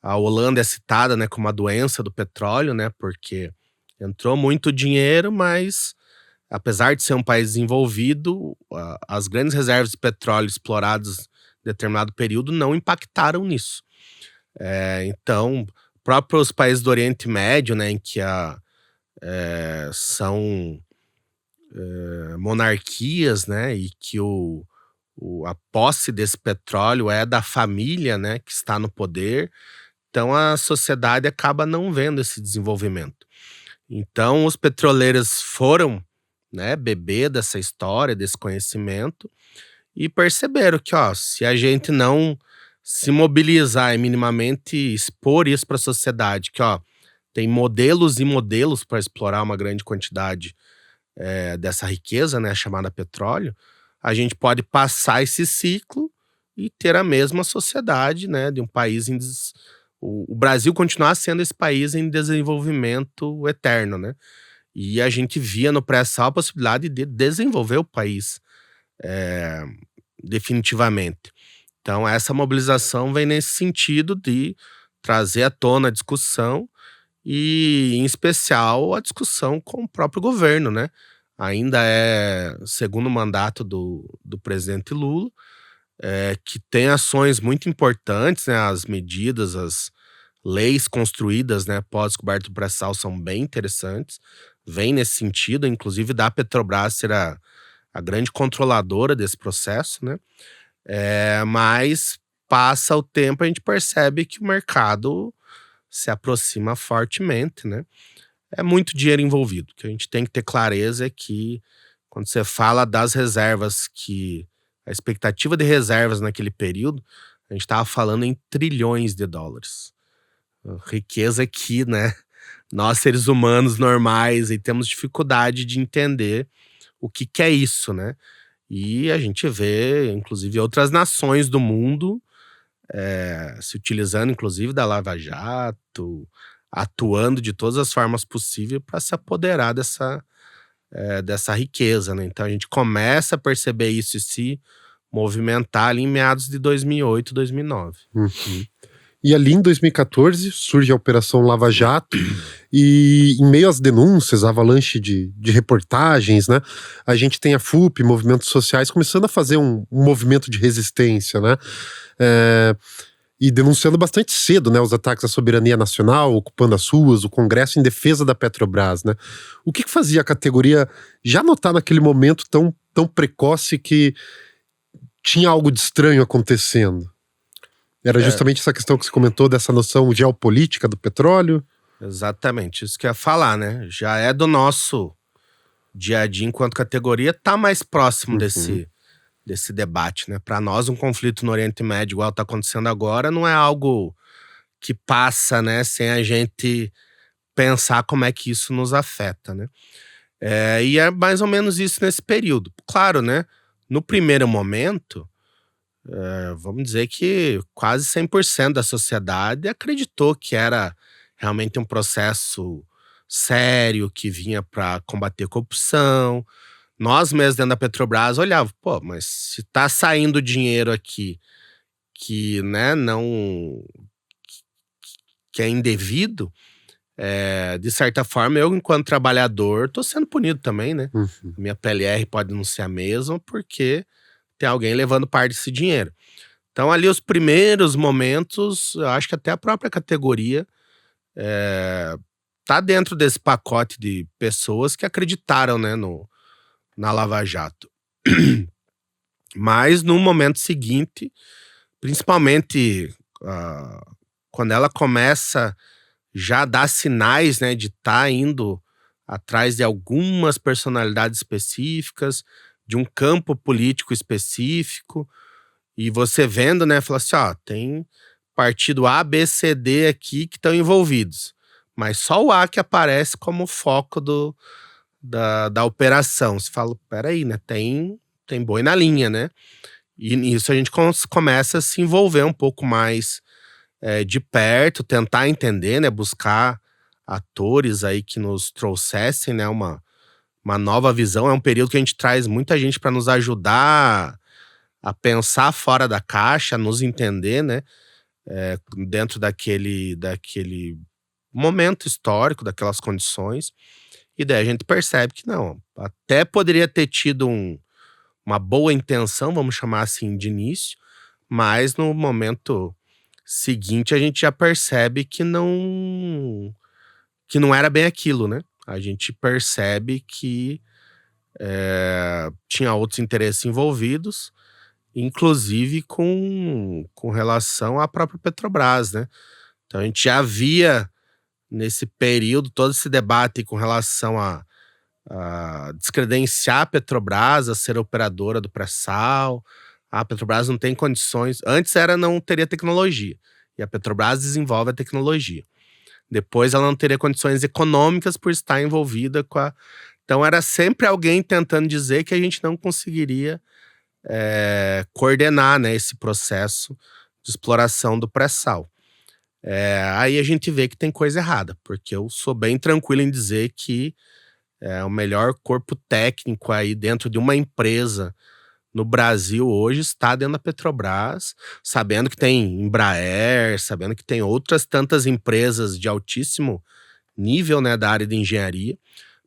A Holanda é citada, né, como a doença do petróleo, né, porque entrou muito dinheiro, mas apesar de ser um país desenvolvido, as grandes reservas de petróleo exploradas em determinado período não impactaram nisso. Então, próprios países do Oriente Médio, né, em que são monarquias, né, e que a posse desse petróleo é da família, né, que está no poder. Então a sociedade acaba não vendo esse desenvolvimento. Então os petroleiros foram, né, beber dessa história, desse conhecimento e perceberam que, se a gente não se mobilizar e minimamente expor isso para a sociedade, que tem modelos e modelos para explorar uma grande quantidade dessa riqueza, né, chamada petróleo, a gente pode passar esse ciclo e ter a mesma sociedade, né, de um país o Brasil continuar sendo esse país em desenvolvimento eterno, né? E a gente via no pré-sal a possibilidade de desenvolver o país definitivamente. Então essa mobilização vem nesse sentido de trazer à tona a discussão e, em especial, a discussão com o próprio governo, né? Ainda é segundo mandato do presidente Lula, que tem ações muito importantes, né? As medidas, as leis construídas, né, pós-descoberta do pré-sal são bem interessantes, vem nesse sentido, inclusive da Petrobras ser a grande controladora desse processo, né? Mas passa o tempo, a gente percebe que o mercado se aproxima fortemente, né? É muito dinheiro envolvido. O que a gente tem que ter clareza é que quando você fala das reservas, que a expectativa de reservas naquele período, a gente estava falando em trilhões de dólares. Riqueza que, né, nós seres humanos normais e temos dificuldade de entender o que é isso, né? E a gente vê, inclusive, outras nações do mundo se utilizando, inclusive, da Lava Jato, atuando de todas as formas possíveis para se apoderar dessa riqueza, né? Então a gente começa a perceber isso e se movimentar ali em meados de 2008, 2009. Uhum. E ali em 2014 surge a Operação Lava Jato e, em meio às denúncias, a avalanche de reportagens, né, a gente tem a FUP, movimentos sociais, começando a fazer um movimento de resistência, né, e denunciando bastante cedo, né, os ataques à soberania nacional, ocupando as ruas, o Congresso em defesa da Petrobras, né. O que fazia a categoria já notar naquele momento tão precoce que tinha algo de estranho acontecendo? Era justamente essa questão que você comentou, dessa noção geopolítica do petróleo? Exatamente, isso que eu ia falar, né? Já é do nosso dia a dia enquanto categoria, tá mais próximo desse debate, né? Para nós, um conflito no Oriente Médio igual tá acontecendo agora não é algo que passa, né, sem a gente pensar como é que isso nos afeta, né? E é mais ou menos isso nesse período. Claro, né? No primeiro momento, vamos dizer que quase 100% da sociedade acreditou que era realmente um processo sério, que vinha para combater corrupção. Nós mesmos dentro da Petrobras olhávamos, pô, mas se tá saindo dinheiro aqui que, né, não, que é indevido, De certa forma, eu, enquanto trabalhador, tô sendo punido também, né? Uhum. Minha PLR pode não ser a mesma porque tem alguém levando parte desse dinheiro. Então, ali, os primeiros momentos, eu acho que até a própria categoria tá dentro desse pacote de pessoas que acreditaram, né, na Lava Jato. Mas no momento seguinte, principalmente quando ela começa já a dar sinais, né, de estar indo atrás de algumas personalidades específicas, de um campo político específico, e você vendo, né, fala assim, ó, tem partido A, B, C, D aqui que estão envolvidos. Mas só o A que aparece como foco da operação. Você fala, peraí, né, tem boi na linha, né? E nisso a gente começa a se envolver um pouco mais de perto, tentar entender, né, buscar atores aí que nos trouxessem, né, uma nova visão. É um período que a gente traz muita gente para nos ajudar a pensar fora da caixa, a nos entender, né, dentro daquele momento histórico, daquelas condições. E daí a gente percebe que não, até poderia ter tido uma boa intenção, vamos chamar assim, de início, mas no momento seguinte a gente já percebe que não era bem aquilo, né? A gente percebe que tinha outros interesses envolvidos, inclusive com relação à própria Petrobras, né? Então a gente já via nesse período todo esse debate com relação a descredenciar a Petrobras a ser operadora do pré-sal. A Petrobras não tem condições. Antes era não teria tecnologia. E a Petrobras desenvolve a tecnologia. Depois ela não teria condições econômicas por estar envolvida com a... Então era sempre alguém tentando dizer que a gente não conseguiria coordenar, né, esse processo de exploração do pré-sal. Aí a gente vê que tem coisa errada, porque eu sou bem tranquilo em dizer que o melhor corpo técnico aí dentro de uma empresa no Brasil hoje está dentro da Petrobras, sabendo que tem Embraer, sabendo que tem outras tantas empresas de altíssimo nível, né, da área de engenharia,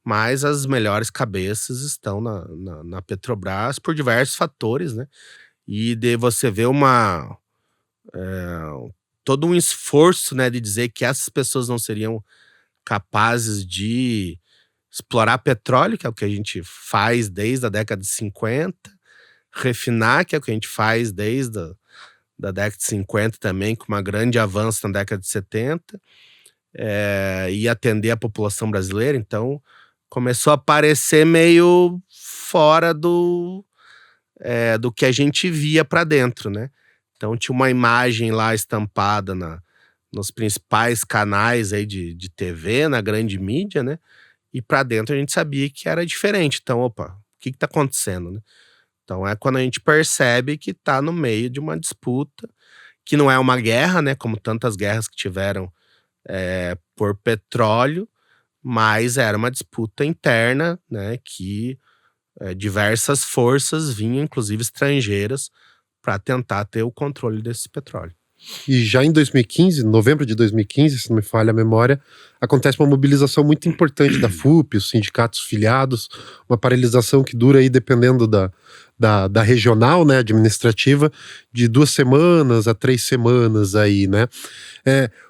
mas as melhores cabeças estão na Petrobras por diversos fatores, né? E de você ver todo um esforço, né, de dizer que essas pessoas não seriam capazes de explorar petróleo, que é o que a gente faz desde a década de 50, refinar, que é o que a gente faz desde da década de 50 também, com um grande avanço na década de 70, e atender a população brasileira. Então, começou a parecer meio fora do que a gente via para dentro, né? Então, tinha uma imagem lá estampada nos principais canais aí de TV, na grande mídia, né? E para dentro a gente sabia que era diferente. Então, opa, o que tá acontecendo, né? Então é quando a gente percebe que tá no meio de uma disputa, que não é uma guerra, né? Como tantas guerras que tiveram por petróleo, mas era uma disputa interna, né? Que diversas forças vinham, inclusive estrangeiras, para tentar ter o controle desse petróleo. E já em 2015, novembro de 2015, se não me falha a memória, acontece uma mobilização muito importante da FUP, os sindicatos filiados, uma paralisação que dura aí, dependendo da regional, né, administrativa, de 2 semanas a 3 semanas aí, né?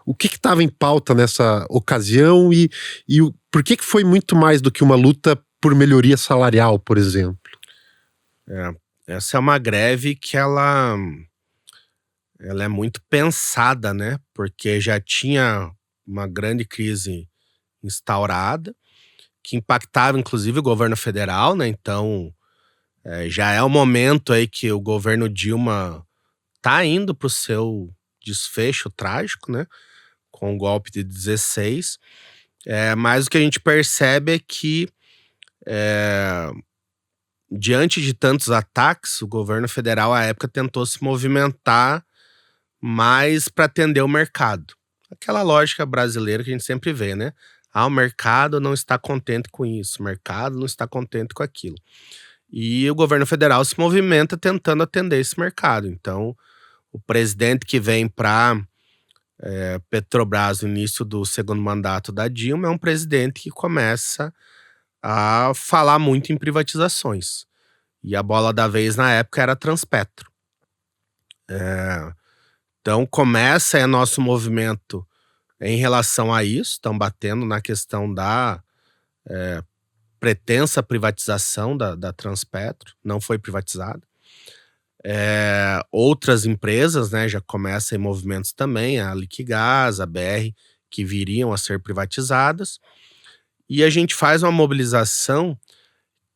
O que estava em pauta nessa ocasião e por que foi muito mais do que uma luta por melhoria salarial, por exemplo? Essa é uma greve que ela é muito pensada, né? Porque já tinha uma grande crise instaurada, que impactava inclusive o governo federal, né? Então, já é o momento aí que o governo Dilma tá indo pro seu desfecho trágico, né? Com o golpe de 16. Mas o que a gente percebe é que, diante de tantos ataques, o governo federal, à época, tentou se movimentar mais para atender o mercado. Aquela lógica brasileira que a gente sempre vê, né? O mercado não está contente com isso, o mercado não está contente com aquilo. E o governo federal se movimenta tentando atender esse mercado. Então, o presidente que vem para Petrobras, no início do segundo mandato da Dilma, é um presidente que começa a falar muito em privatizações. E a bola da vez na época era a Transpetro. Então começa nosso movimento em relação a isso, estão batendo na questão da pretensa privatização da Transpetro, não foi privatizada. Outras empresas, né, já começam em movimentos também, a Liquigás, a BR, que viriam a ser privatizadas. E a gente faz uma mobilização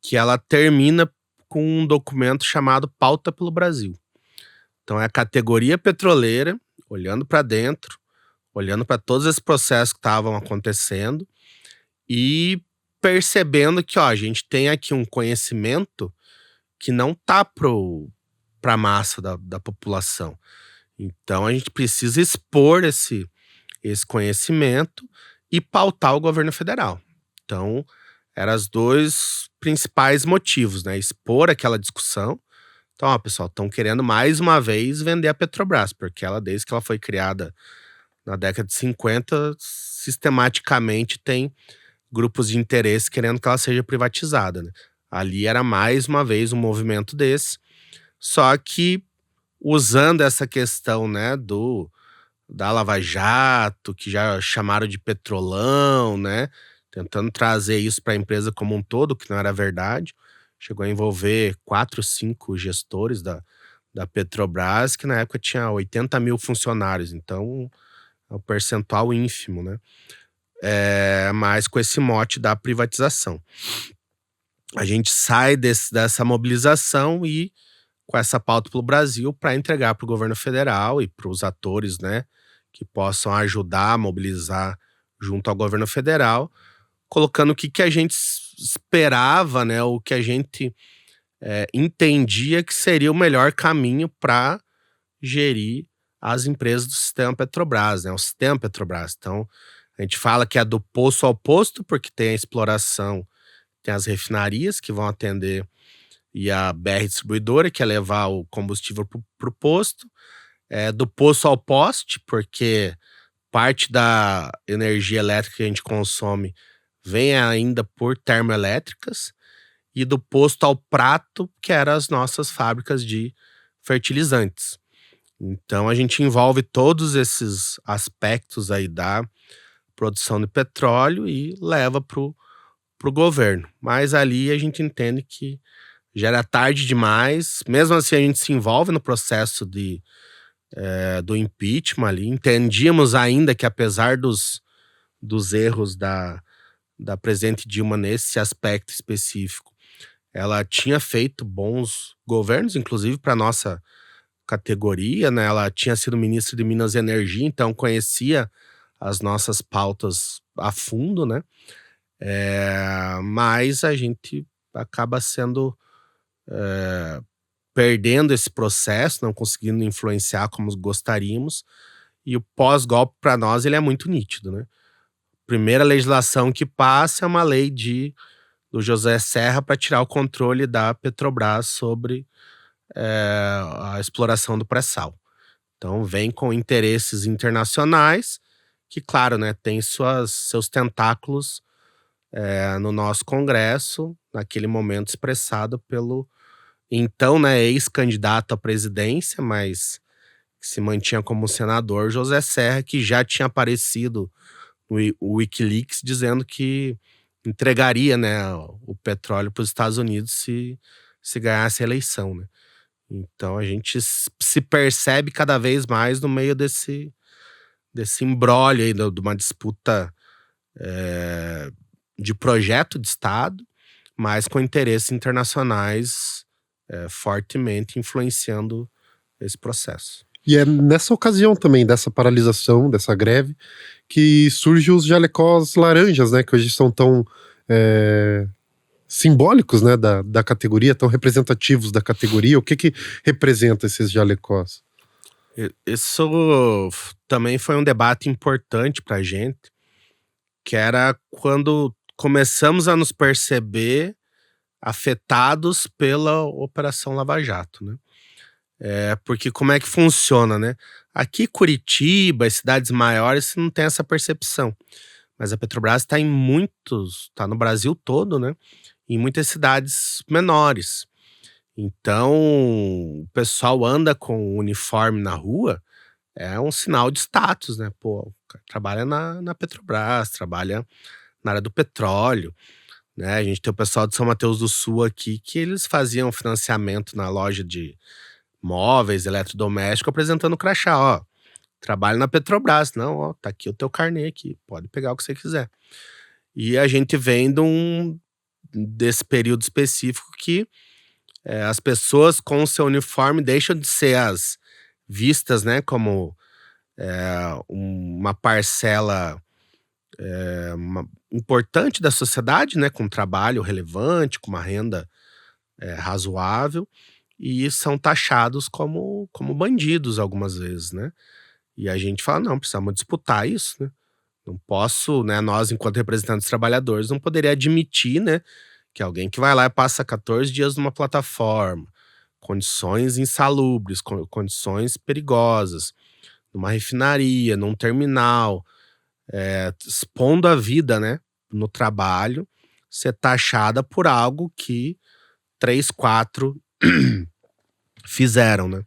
que ela termina com um documento chamado Pauta pelo Brasil. Então é a categoria petroleira, olhando para dentro, olhando para todos esses processos que estavam acontecendo e percebendo que a gente tem aqui um conhecimento que não está para a massa da população. Então a gente precisa expor esse conhecimento e pautar o governo federal. Então, eram os dois principais motivos, né? Expor aquela discussão. Então, pessoal, estão querendo mais uma vez vender a Petrobras, porque ela, desde que ela foi criada na década de 50, sistematicamente tem grupos de interesse querendo que ela seja privatizada, né? Ali era mais uma vez um movimento desse, só que usando essa questão, né, da Lava Jato, que já chamaram de petrolão, né? Tentando trazer isso para a empresa como um todo, que não era verdade. Chegou a envolver 4, 5 gestores da Petrobras, que na época tinha 80 mil funcionários. Então, é um percentual ínfimo, né? Mas com esse mote da privatização. A gente sai dessa mobilização e com essa pauta pelo Brasil para entregar para o governo federal e para os atores, né, que possam ajudar a mobilizar junto ao governo federal, colocando o que a gente esperava, né, o que a gente entendia que seria o melhor caminho para gerir as empresas do sistema Petrobras, né, o sistema Petrobras. Então, a gente fala que é do poço ao posto, porque tem a exploração, tem as refinarias que vão atender e a BR distribuidora, que é levar o combustível para o posto. Do poço ao poste, porque parte da energia elétrica que a gente consome vem ainda por termoelétricas, e do posto ao prato, que eram as nossas fábricas de fertilizantes. Então a gente envolve todos esses aspectos aí da produção de petróleo e leva para o governo. Mas ali a gente entende que já era tarde demais. Mesmo assim, a gente se envolve no processo do impeachment ali. Entendíamos ainda que, apesar dos erros da presidente Dilma nesse aspecto específico, ela tinha feito bons governos, inclusive para nossa categoria, né? Ela tinha sido ministra de Minas e Energia, então conhecia as nossas pautas a fundo, né? Mas a gente acaba sendo perdendo esse processo, não conseguindo influenciar como gostaríamos, e o pós-golpe para nós ele é muito nítido, né? Primeira legislação que passa é uma lei do José Serra para tirar o controle da Petrobras sobre a exploração do pré-sal. Então vem com interesses internacionais que, claro, né, tem seus tentáculos no nosso Congresso, naquele momento expressado pelo então, né, ex-candidato à presidência, mas que se mantinha como senador, José Serra, que já tinha aparecido no Wikileaks dizendo que entregaria, né, o petróleo para os Estados Unidos se ganhasse a eleição, né? Então a gente se percebe cada vez mais no meio desse imbróglio aí, de uma disputa de projeto de Estado, mas com interesses internacionais fortemente influenciando esse processo. E é nessa ocasião também, dessa paralisação, dessa greve, que surgem os jalecós laranjas, né? Que hoje são tão simbólicos, né? Da categoria, tão representativos da categoria. O que representa esses jalecós? Isso também foi um debate importante pra gente, que era quando começamos a nos perceber afetados pela Operação Lava Jato, né? Porque como é que funciona, né? Aqui, Curitiba, as cidades maiores, você não tem essa percepção. Mas a Petrobras tá no Brasil todo, né? Em muitas cidades menores. Então, o pessoal anda com uniforme na rua, é um sinal de status, né? Pô, o cara trabalha na Petrobras, trabalha na área do petróleo, né? A gente tem o pessoal de São Mateus do Sul aqui que eles faziam financiamento na loja de móveis, eletrodoméstico, apresentando o crachá, ó. Trabalho na Petrobras. Não, ó, tá aqui o teu carnê aqui, pode pegar o que você quiser. E a gente vem desse período específico que as pessoas com o seu uniforme deixam de ser as vistas, né, como uma parcela importante da sociedade, né, com trabalho relevante, com uma renda razoável, e são taxados como bandidos algumas vezes, né? E a gente fala, não, precisamos disputar isso, né? Não posso, né, nós enquanto representantes dos trabalhadores, não poderia admitir, né, que alguém que vai lá e passa 14 dias numa plataforma, condições insalubres, condições perigosas, numa refinaria, num terminal, expondo a vida, né, no trabalho, ser taxada por algo que 3, 4 fizeram, né?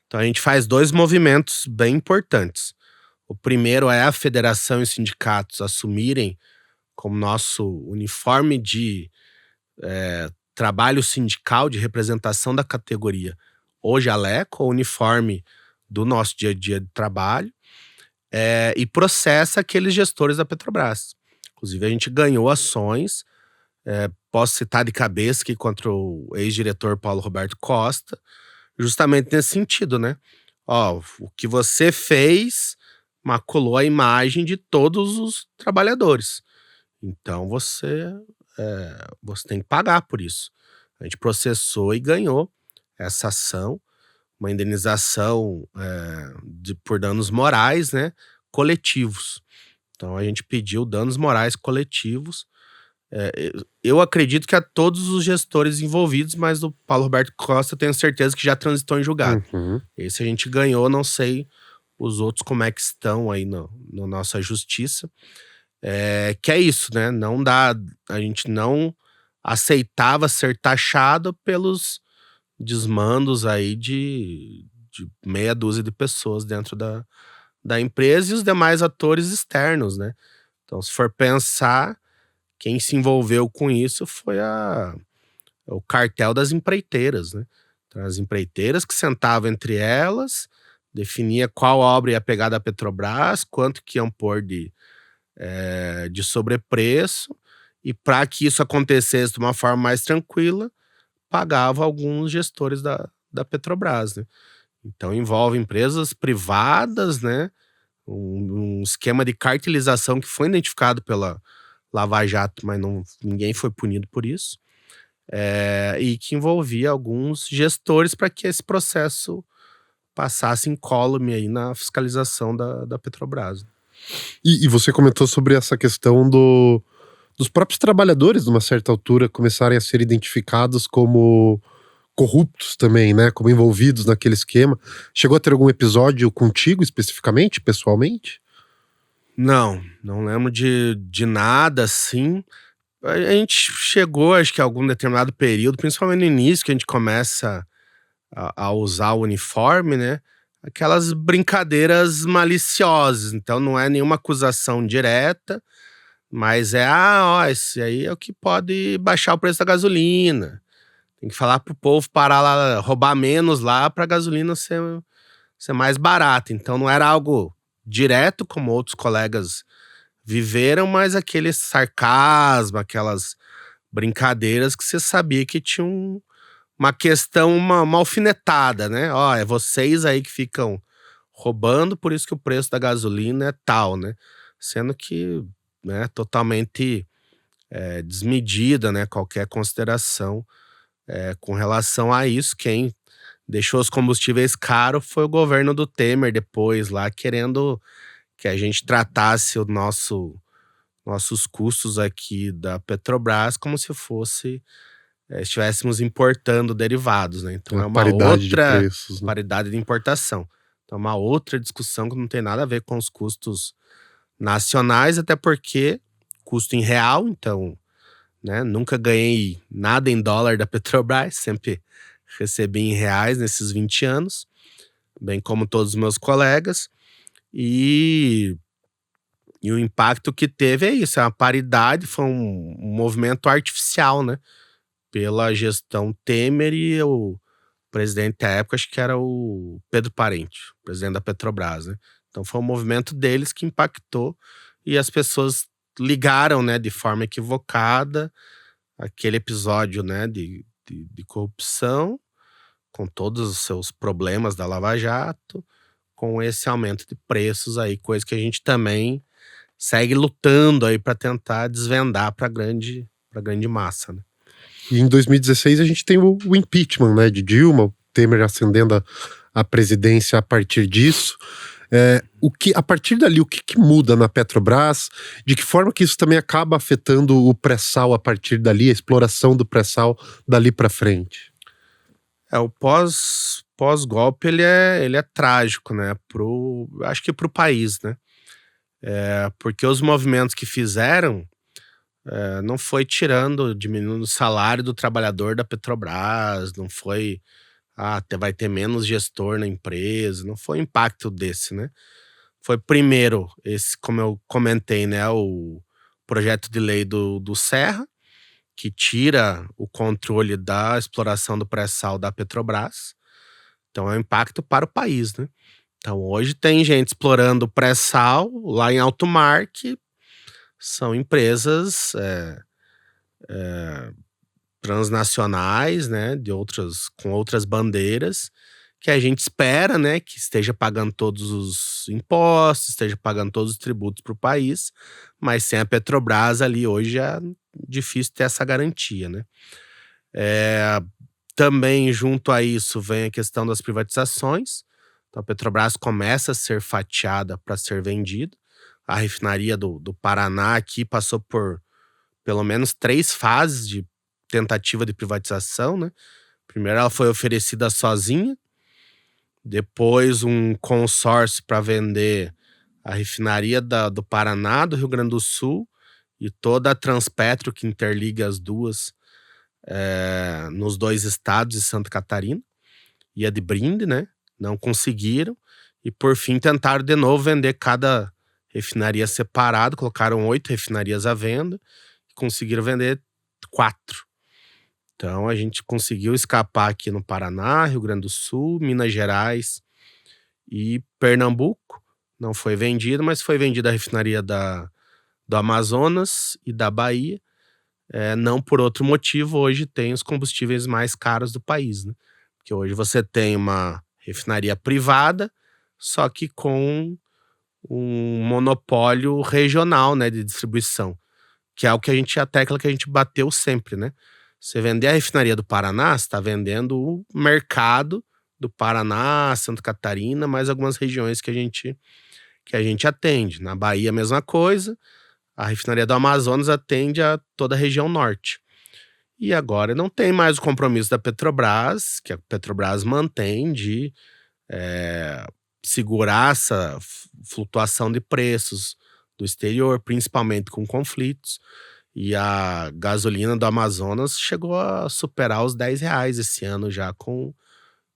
Então a gente faz 2 movimentos bem importantes. O primeiro é a federação e os sindicatos assumirem como nosso uniforme de trabalho sindical, de representação da categoria, o jaleco, o uniforme do nosso dia a dia de trabalho, e processa aqueles gestores da Petrobras. Inclusive a gente ganhou ações, posso citar de cabeça aqui contra o ex-diretor Paulo Roberto Costa, justamente nesse sentido, né? Ó, o que você fez maculou a imagem de todos os trabalhadores. Então você tem que pagar por isso. A gente processou e ganhou essa ação, uma indenização por danos morais, né, coletivos. Então a gente pediu danos morais coletivos. Eu acredito que a todos os gestores envolvidos, mas o Paulo Roberto Costa eu tenho certeza que já transitou em julgado. Uhum. Esse a gente ganhou, não sei os outros como é que estão aí na nossa justiça. Que é isso, né? A gente não aceitava ser taxado pelos desmandos aí de meia dúzia de pessoas dentro da empresa e os demais atores externos, né? Então, se for pensar, quem se envolveu com isso foi o cartel das empreiteiras, né? Então, as empreiteiras que sentavam entre elas, definia qual obra ia pegar da Petrobras, quanto que iam pôr de sobrepreço, e para que isso acontecesse de uma forma mais tranquila, pagava alguns gestores da Petrobras, né? Então envolve empresas privadas, né? Um esquema de cartelização que foi identificado pela Lava Jato, mas ninguém foi punido por isso, e que envolvia alguns gestores para que esse processo passasse incólume aí na fiscalização da Petrobras. E você comentou sobre essa questão dos próprios trabalhadores, numa certa altura, começarem a ser identificados como corruptos também, né? Como envolvidos naquele esquema. Chegou a ter algum episódio contigo, especificamente, pessoalmente? Não lembro de nada, assim. A gente chegou, acho que a algum determinado período, principalmente no início, que a gente começa a usar o uniforme, né? Aquelas brincadeiras maliciosas. Então não é nenhuma acusação direta, mas esse aí é o que pode baixar o preço da gasolina. Tem que falar pro povo parar lá, roubar menos lá pra gasolina ser mais barata. Então não era algo direto, como outros colegas viveram, mas aquele sarcasmo, aquelas brincadeiras que você sabia que tinha uma questão, uma alfinetada, né? Ó, é vocês aí que ficam roubando, por isso que o preço da gasolina é tal, né? Sendo que, né, totalmente desmedida, né? Qualquer consideração com relação a isso. Quem deixou os combustíveis caros foi o governo do Temer depois lá, querendo que a gente tratasse nossos custos aqui da Petrobras como se fosse estivéssemos importando derivados, né? Então é uma paridade de outra preços, né? paridade de importação. Então é uma outra discussão que não tem nada a ver com os custos nacionais, até porque custo em real, então, né, nunca ganhei nada em dólar da Petrobras, sempre recebi em reais nesses 20 anos, bem como todos os meus colegas, e o impacto que teve é isso, é uma paridade, foi um movimento artificial, né, pela gestão Temer, e o presidente da época, acho que era o Pedro Parente, presidente da Petrobras, né. Então foi um movimento deles que impactou, e as pessoas ligaram, né, de forma equivocada, aquele episódio, né, de corrupção, com todos os seus problemas da Lava Jato, com esse aumento de preços aí, coisa que a gente também segue lutando aí para tentar desvendar para grande massa, né. E em 2016 a gente tem o impeachment, né, de Dilma, o Temer ascendendo a presidência a partir disso. A partir dali, o que muda na Petrobras? De que forma que isso também acaba afetando o pré-sal a partir dali, a exploração do pré-sal dali para frente? O pós-golpe ele é trágico, né, acho que pro país, né. Porque os movimentos que fizeram, não foi diminuindo o salário do trabalhador da Petrobras, não foi, vai ter menos gestor na empresa, não foi impacto desse, né. Foi primeiro esse, como eu comentei, né, o projeto de lei do Serra, que tira o controle da exploração do pré-sal da Petrobras. Então é um impacto para o país, né. Então hoje tem gente explorando pré-sal lá em alto mar, que são empresas transnacionais, né, com outras bandeiras, que a gente espera, né, que esteja pagando todos os impostos, esteja pagando todos os tributos para o país, mas sem a Petrobras ali hoje é difícil ter essa garantia, né. Também junto a isso vem a questão das privatizações. Então a Petrobras começa a ser fatiada para ser vendida. A refinaria do Paraná aqui passou por pelo menos 3 fases de tentativa de privatização, né. Primeiro ela foi oferecida sozinha, depois um consórcio para vender a refinaria do Paraná, do Rio Grande do Sul, e toda a Transpetro que interliga as duas, nos 2 estados de Santa Catarina, e a de Brinde, né, não conseguiram, e por fim tentaram de novo vender cada refinaria separado, colocaram 8 refinarias à venda, e conseguiram vender 4. Então a gente conseguiu escapar aqui no Paraná, Rio Grande do Sul, Minas Gerais e Pernambuco. Não foi vendido, mas foi vendida a refinaria do Amazonas e da Bahia. Não por outro motivo, hoje tem os combustíveis mais caros do país, né? Porque hoje você tem uma refinaria privada, só que com um monopólio regional, né, de distribuição, que é a tecla que a gente bateu sempre, né? Você vender a refinaria do Paraná, você está vendendo o mercado do Paraná, Santa Catarina, mais algumas regiões que a gente atende. Na Bahia, a mesma coisa. A refinaria do Amazonas atende a toda a região norte. E agora não tem mais o compromisso da Petrobras, que a Petrobras mantém de segurar essa flutuação de preços do exterior, principalmente com conflitos. E a gasolina do Amazonas chegou a superar os R$10 esse ano já com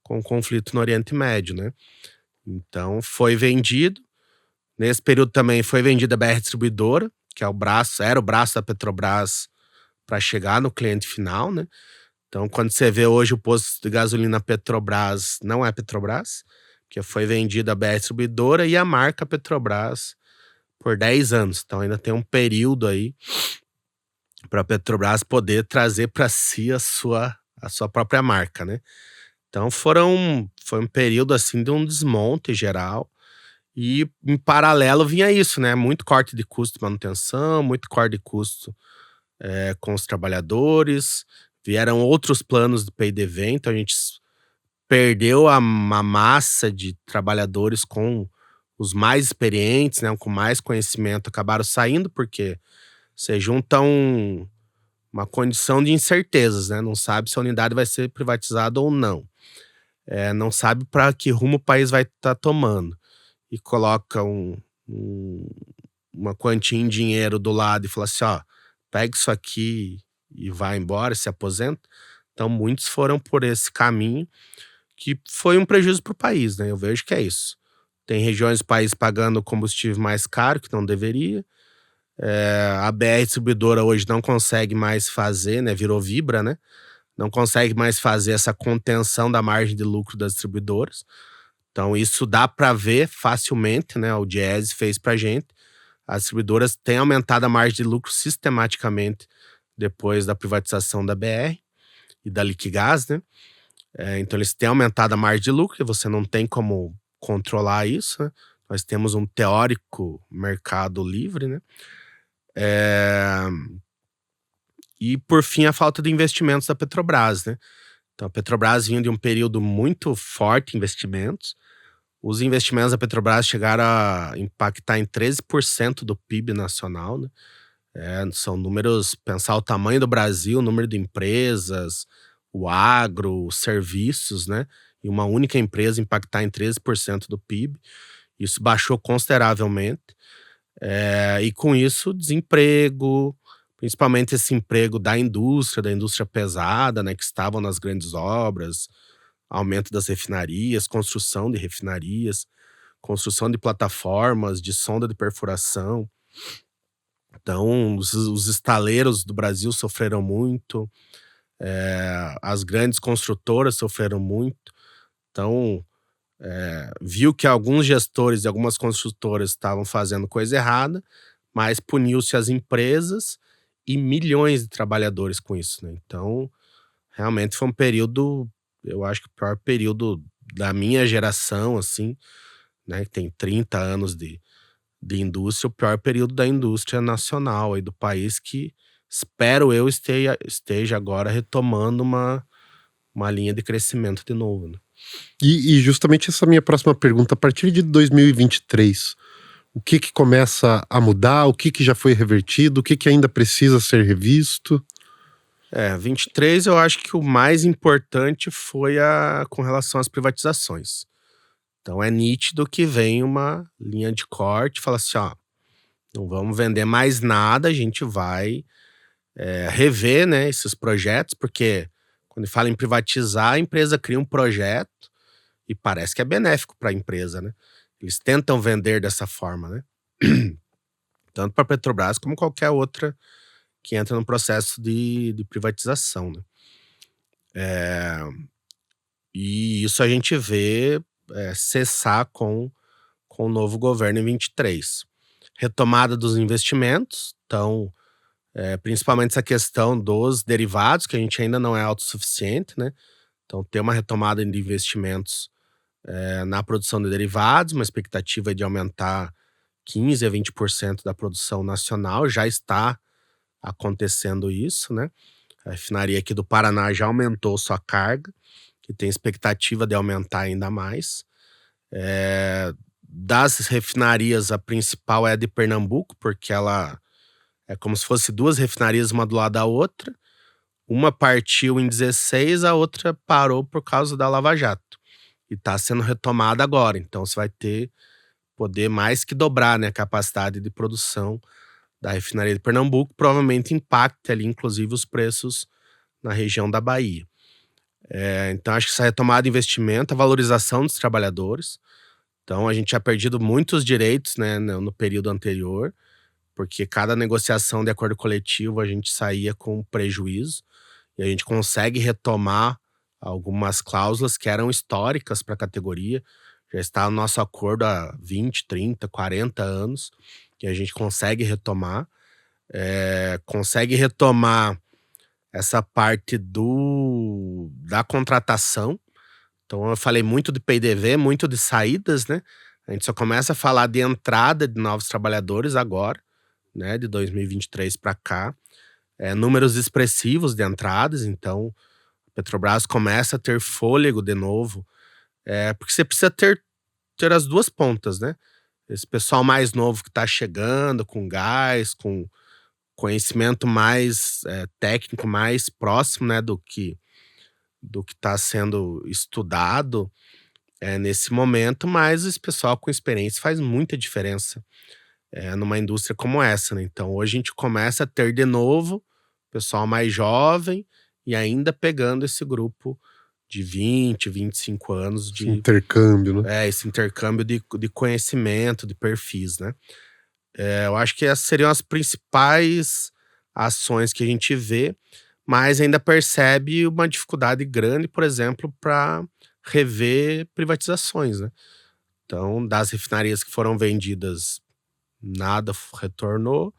o conflito no Oriente Médio, né? Então foi vendido. Nesse período também foi vendida a BR Distribuidora, que era o braço da Petrobras para chegar no cliente final, né? Então quando você vê hoje o posto de gasolina Petrobras, não é Petrobras, porque foi vendida a BR Distribuidora e a marca Petrobras por 10 anos. Então ainda tem um período aí para a Petrobras poder trazer para si a sua própria marca, né? Então foi um período assim de um desmonte geral, e em paralelo vinha isso, né? Muito corte de custo de manutenção, muito corte de custo com os trabalhadores, vieram outros planos de PDV, então a gente perdeu uma massa de trabalhadores com os mais experientes, né, com mais conhecimento, acabaram saindo porque você junta um uma condição de incertezas, né? Não sabe se a unidade vai ser privatizada ou não. Não sabe para que rumo o país vai estar tomando. E coloca uma quantia em dinheiro do lado e fala assim, ó, pega isso aqui e vai embora, se aposenta. Então muitos foram por esse caminho, que foi um prejuízo para o país, né? Eu vejo que é isso. Tem regiões do país pagando combustível mais caro, que não deveria. A BR distribuidora hoje não consegue mais fazer, né? Virou Vibra, né? Não consegue mais fazer essa contenção da margem de lucro das distribuidoras. Então isso dá para ver facilmente, né? O Diese fez pra gente. As distribuidoras têm aumentado a margem de lucro sistematicamente depois da privatização da BR e da Liquigás, né? Então eles têm aumentado a margem de lucro e você não tem como controlar isso, né? Nós temos um teórico mercado livre, né? E por fim a falta de investimentos da Petrobras, né? Então a Petrobras vinha de um período muito forte de investimentos. Os investimentos da Petrobras chegaram a impactar em 13% do PIB nacional, né? São números, pensar o tamanho do Brasil, o número de empresas, o agro, os serviços, né? E uma única empresa impactar em 13% do PIB. Isso baixou consideravelmente. E com isso, desemprego, principalmente esse emprego da indústria pesada, né? Que estavam nas grandes obras, aumento das refinarias, construção de refinarias, construção de plataformas, de sonda de perfuração. Então, os estaleiros do Brasil sofreram muito, as grandes construtoras sofreram muito. Então, viu que alguns gestores e algumas construtoras estavam fazendo coisa errada, mas puniu-se as empresas e milhões de trabalhadores com isso, né? Então, realmente foi um período, eu acho que o pior período da minha geração, assim, né? Que tem 30 anos de indústria, o pior período da indústria nacional aí do país, que espero eu esteja agora retomando uma linha de crescimento de novo, né? E justamente essa minha próxima pergunta, a partir de 2023, o que começa a mudar, o que já foi revertido, o que ainda precisa ser revisto? 23 eu acho que o mais importante foi com relação às privatizações. Então é nítido que vem uma linha de corte, fala assim, ó, não vamos vender mais nada, a gente vai rever, né, esses projetos, porque quando fala em privatizar, a empresa cria um projeto e parece que é benéfico para a empresa, né? Eles tentam vender dessa forma, né? Tanto para a Petrobras como qualquer outra que entra no processo de privatização, né? E isso a gente vê cessar com o novo governo em 23. Retomada dos investimentos, então, principalmente essa questão dos derivados, que a gente ainda não é autossuficiente, né? Então, ter uma retomada de investimentos na produção de derivados, uma expectativa de aumentar 15% a 20% da produção nacional, já está acontecendo isso, né? A refinaria aqui do Paraná já aumentou sua carga, que tem expectativa de aumentar ainda mais. Das refinarias, a principal é a de Pernambuco, porque ela é como se fosse duas refinarias, uma do lado da outra. Uma partiu em 16, a outra parou por causa da Lava Jato. E está sendo retomada agora. Então você vai poder mais que dobrar, né, a capacidade de produção da refinaria de Pernambuco. Provavelmente impacte ali, inclusive, os preços na região da Bahia. Então acho que essa retomada de investimento, a valorização dos trabalhadores. Então a gente tinha perdido muitos direitos, né, no período anterior, porque cada negociação de acordo coletivo a gente saía com prejuízo e a gente consegue retomar algumas cláusulas que eram históricas para a categoria. Já está no nosso acordo há 20, 30, 40 anos que a gente consegue retomar. Consegue retomar essa parte da contratação. Então eu falei muito de PDV, muito de saídas, né? A gente só começa a falar de entrada de novos trabalhadores agora, né? De 2023 para cá. Números expressivos de entradas, então a Petrobras começa a ter fôlego de novo, porque você precisa ter as duas pontas, né? Esse pessoal mais novo que está chegando, com gás, com conhecimento mais técnico, mais próximo, né, do que está sendo estudado nesse momento, mas esse pessoal com experiência faz muita diferença numa indústria como essa, né? Então hoje a gente começa a ter de novo pessoal mais jovem e ainda pegando esse grupo de 20, 25 anos Esse intercâmbio, né? esse intercâmbio de conhecimento, de perfis, né? Eu acho que essas seriam as principais ações que a gente vê, mas ainda percebe uma dificuldade grande, por exemplo, para rever privatizações, né? Então, das refinarias que foram vendidas, nada retornou.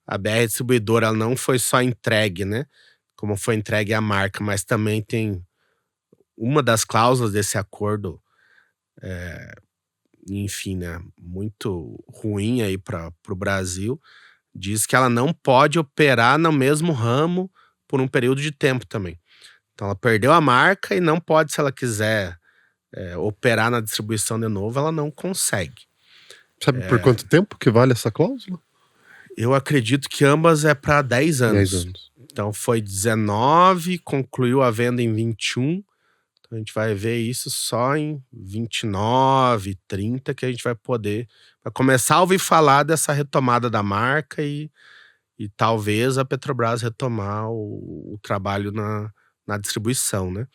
A BR Distribuidora ela não foi só entregue, né? Como foi entregue à marca, mas também tem uma das cláusulas desse acordo, enfim, né, muito ruim aí para o Brasil, diz que ela não pode operar no mesmo ramo por um período de tempo também. Então ela perdeu a marca e não pode, se ela quiser operar na distribuição de novo, ela não consegue. Sabe por quanto tempo que vale essa cláusula? Eu acredito que ambas é para 10 anos. 10 anos. Então foi 19, concluiu a venda em 21. Então a gente vai ver isso só em 29, 30, que a gente vai começar a ouvir falar dessa retomada da marca e talvez a Petrobras retomar o trabalho na distribuição, né?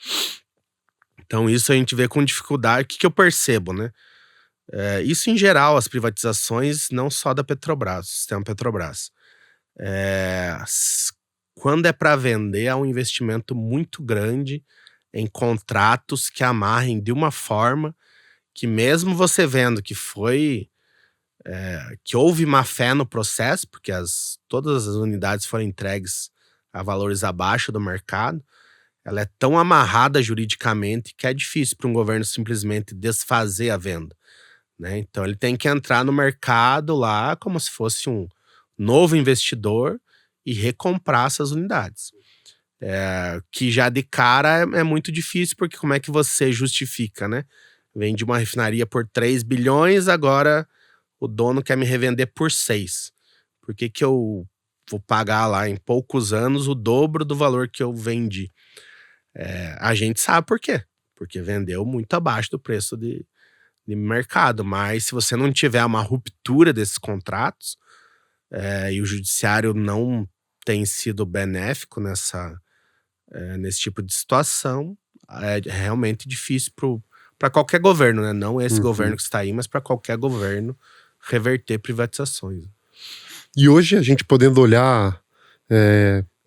Então isso a gente vê com dificuldade. O que eu percebo, né? Isso em geral, as privatizações, não só da Petrobras, do sistema Petrobras. Quando é para vender, há um investimento muito grande em contratos que amarrem de uma forma que, mesmo você vendo que que houve má fé no processo, porque todas as unidades foram entregues a valores abaixo do mercado, ela é tão amarrada juridicamente que é difícil para um governo simplesmente desfazer a venda, né? Então ele tem que entrar no mercado lá como se fosse um novo investidor e recomprar essas unidades. Que já de cara é muito difícil, porque como é que você justifica, né? Vende uma refinaria por 3 bilhões, agora o dono quer me revender por 6. Por que eu vou pagar lá em poucos anos o dobro do valor que eu vendi? A gente sabe por quê. Porque vendeu muito abaixo do preço de mercado. Mas se você não tiver uma ruptura desses contratos, e o judiciário não tem sido benéfico nesse tipo de situação, é realmente difícil para qualquer governo, né? Não esse governo que está aí, mas para qualquer governo reverter privatizações. E hoje a gente podendo olhar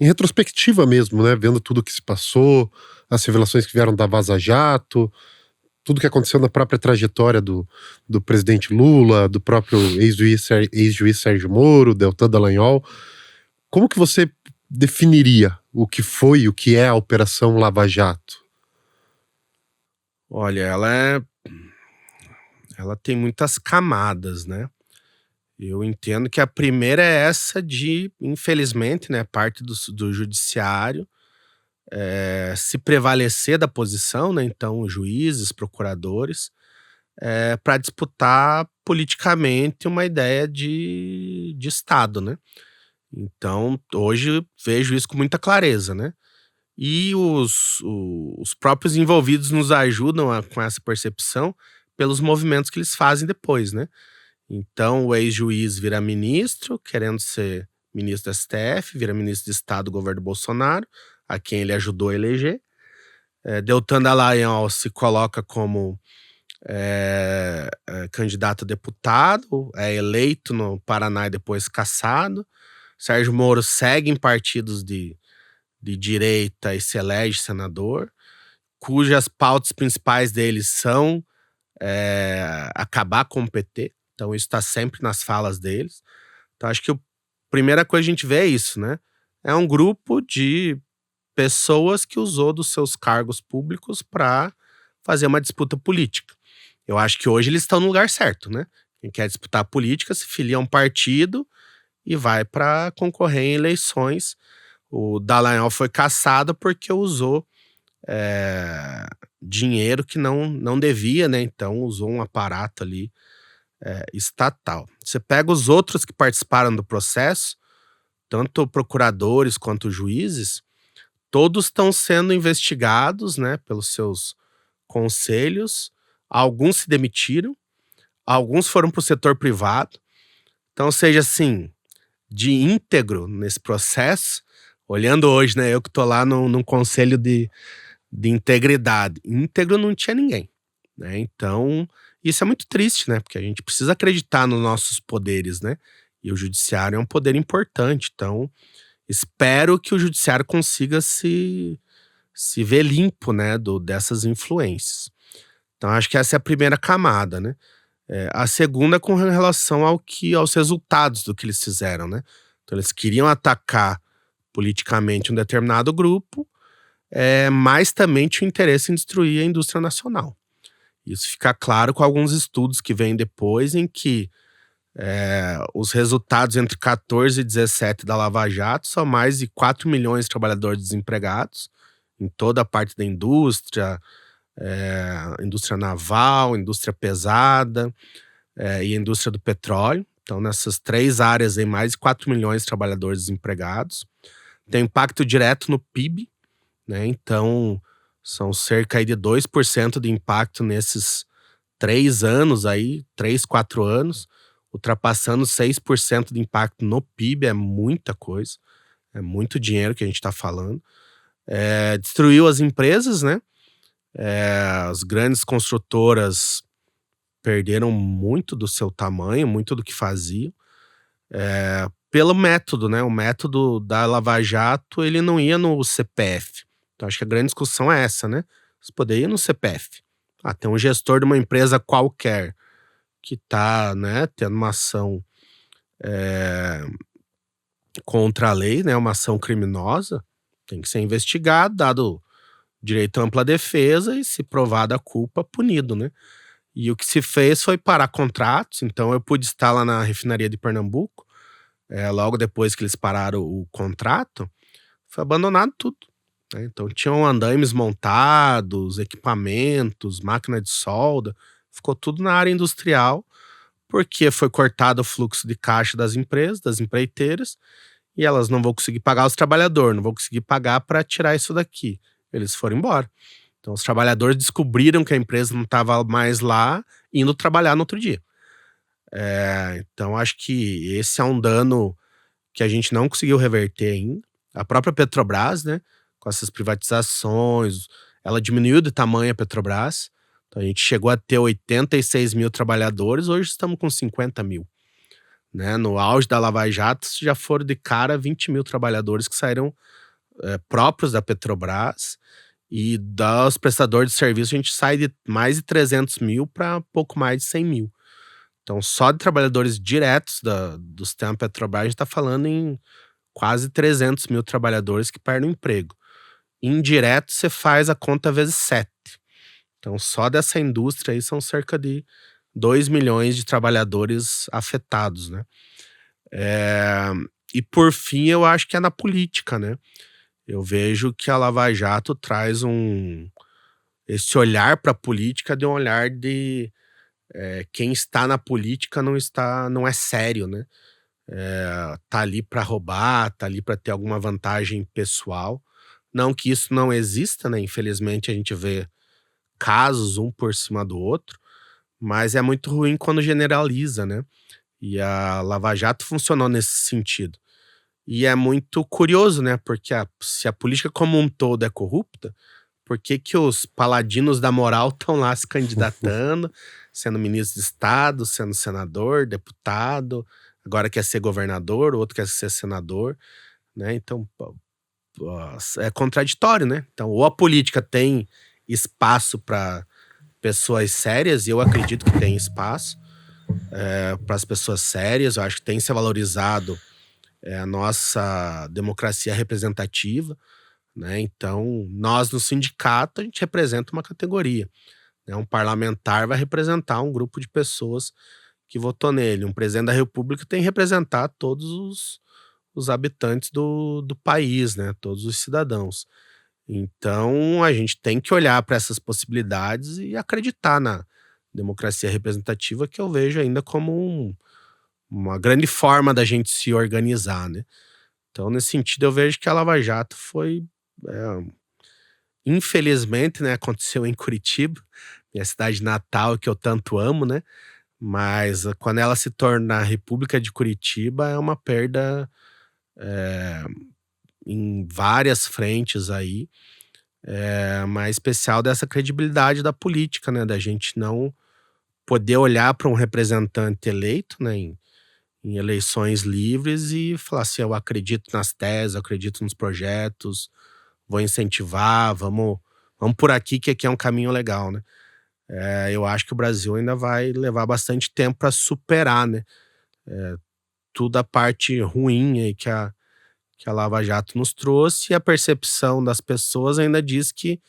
em retrospectiva mesmo, né? Vendo tudo o que se passou, as revelações que vieram da Vaza Jato, tudo que aconteceu na própria trajetória do presidente Lula, do próprio ex-juiz Sérgio Moro, Deltan Dallagnol. Como que você definiria o que foi e o que é a Operação Lava Jato? Olha, ela tem muitas camadas, né? Eu entendo que a primeira é essa de, infelizmente, né, parte do judiciário se prevalecer da posição, né? Então, juízes, procuradores, para disputar politicamente uma ideia de Estado, né? Então, hoje vejo isso com muita clareza, né? E os próprios envolvidos nos ajudam com essa percepção pelos movimentos que eles fazem depois, né? Então, o ex-juiz vira ministro, querendo ser ministro do STF, vira ministro de Estado do governo Bolsonaro, a quem ele ajudou a eleger. Deltan Dallagnol se coloca como candidato a deputado, é eleito no Paraná e depois cassado. Sérgio Moro segue em partidos de direita e se elege senador, cujas pautas principais deles são acabar com o PT. Então isso está sempre nas falas deles. Então acho que a primeira coisa que a gente vê é isso, né? É um grupo de pessoas que usou dos seus cargos públicos para fazer uma disputa política. Eu acho que hoje eles estão no lugar certo, né? Quem quer disputar política se filia a um partido e vai para concorrer em eleições. O Dallagnol foi cassado porque usou dinheiro que não devia, né? Então usou um aparato ali estatal. Você pega os outros que participaram do processo, tanto procuradores quanto juízes, todos estão sendo investigados, né, pelos seus conselhos. Alguns se demitiram, alguns foram para o setor privado. Então, ou seja, assim, de íntegro nesse processo, olhando hoje, né, eu que estou lá num conselho de integridade, íntegro não tinha ninguém, né? Então, isso é muito triste, né? Porque a gente precisa acreditar nos nossos poderes, né? E o judiciário é um poder importante. Então, espero que o judiciário consiga se ver limpo, né, dessas influências. Então, acho que essa é a primeira camada, né? A segunda é com relação aos resultados do que eles fizeram, né? Então, eles queriam atacar politicamente um determinado grupo, mas também tinha interesse em destruir a indústria nacional. Isso fica claro com alguns estudos que vêm depois, em que os resultados entre 14 e 17 da Lava Jato são mais de 4 milhões de trabalhadores desempregados em toda a parte da indústria, indústria naval, indústria pesada e a indústria do petróleo. Então, nessas 3 áreas, aí, mais de 4 milhões de trabalhadores desempregados. Tem impacto direto no PIB, né? Então, são cerca aí de 2% de impacto nesses 3 anos aí, 3, 4 anos, ultrapassando 6% de impacto no PIB. É muita coisa, é muito dinheiro que a gente está falando. Destruiu as empresas, né? As grandes construtoras perderam muito do seu tamanho, muito do que faziam, pelo método, né? O método da Lava Jato, ele não ia no CPF. Então, acho que a grande discussão é essa, né? Você poderia ir no CPF. Tem um gestor de uma empresa qualquer que está, né, tendo uma ação contra a lei, né? Uma ação criminosa, tem que ser investigado, dado direito à ampla defesa e, se provada a culpa, punido, né? E o que se fez foi parar contratos. Então, eu pude estar lá na refinaria de Pernambuco, logo depois que eles pararam o contrato, foi abandonado tudo, né? Então, tinham andaimes montados, equipamentos, máquina de solda, ficou tudo na área industrial, porque foi cortado o fluxo de caixa das empresas, das empreiteiras, e elas não vão conseguir pagar os trabalhadores, não vão conseguir pagar para tirar isso daqui. Eles foram embora. Então, os trabalhadores descobriram que a empresa não estava mais lá, indo trabalhar no outro dia. Então, acho que esse é um dano que a gente não conseguiu reverter ainda. A própria Petrobras, né, com essas privatizações, ela diminuiu de tamanho a Petrobras. Então, a gente chegou a ter 86 mil trabalhadores, hoje estamos com 50 mil. Né? No auge da Lava Jato, já foram de cara 20 mil trabalhadores que saíram próprios da Petrobras, e dos prestadores de serviço a gente sai de mais de 300 mil para pouco mais de 100 mil. Então, só de trabalhadores diretos do sistema Petrobras, a gente está falando em quase 300 mil trabalhadores que perdem o emprego. Indireto, você faz a conta vezes 7. Então, só dessa indústria aí são cerca de 2 milhões de trabalhadores afetados, né? E por fim, eu acho que é na política, né? Eu vejo que a Lava Jato traz esse olhar para a política, de um olhar de quem está na política não é sério, né? Tá ali para roubar, tá ali para ter alguma vantagem pessoal. Não que isso não exista, né? Infelizmente a gente vê casos um por cima do outro, mas é muito ruim quando generaliza, né? E a Lava Jato funcionou nesse sentido. E é muito curioso, né? Porque se a política como um todo é corrupta, por que os paladinos da moral estão lá se candidatando, sendo ministro de Estado, sendo senador, deputado, agora quer ser governador, o outro quer ser senador, né? Então, é contraditório, né? Então, ou a política tem espaço para pessoas sérias, e eu acredito que tem espaço para as pessoas sérias. Eu acho que tem que ser valorizado a nossa democracia representativa, né? Então, nós no sindicato, a gente representa uma categoria, né? Um parlamentar vai representar um grupo de pessoas que votou nele. Um presidente da república tem que representar todos os habitantes do país, né? Todos os cidadãos. Então, a gente tem que olhar para essas possibilidades e acreditar na democracia representativa, que eu vejo ainda como uma grande forma da gente se organizar, né? Então, nesse sentido, eu vejo que a Lava Jato foi, infelizmente, né, aconteceu em Curitiba, minha cidade natal, que eu tanto amo, né? Mas quando ela se torna a República de Curitiba, é uma perda em várias frentes aí, mas especial dessa credibilidade da política, né? Da gente não poder olhar para um representante eleito, né, em eleições livres e falar assim: eu acredito nas teses, eu acredito nos projetos, vou incentivar, vamos por aqui, que aqui é um caminho legal, né? Eu acho que o Brasil ainda vai levar bastante tempo para superar, né? Toda a parte ruim aí que a Lava Jato nos trouxe, e a percepção das pessoas ainda diz que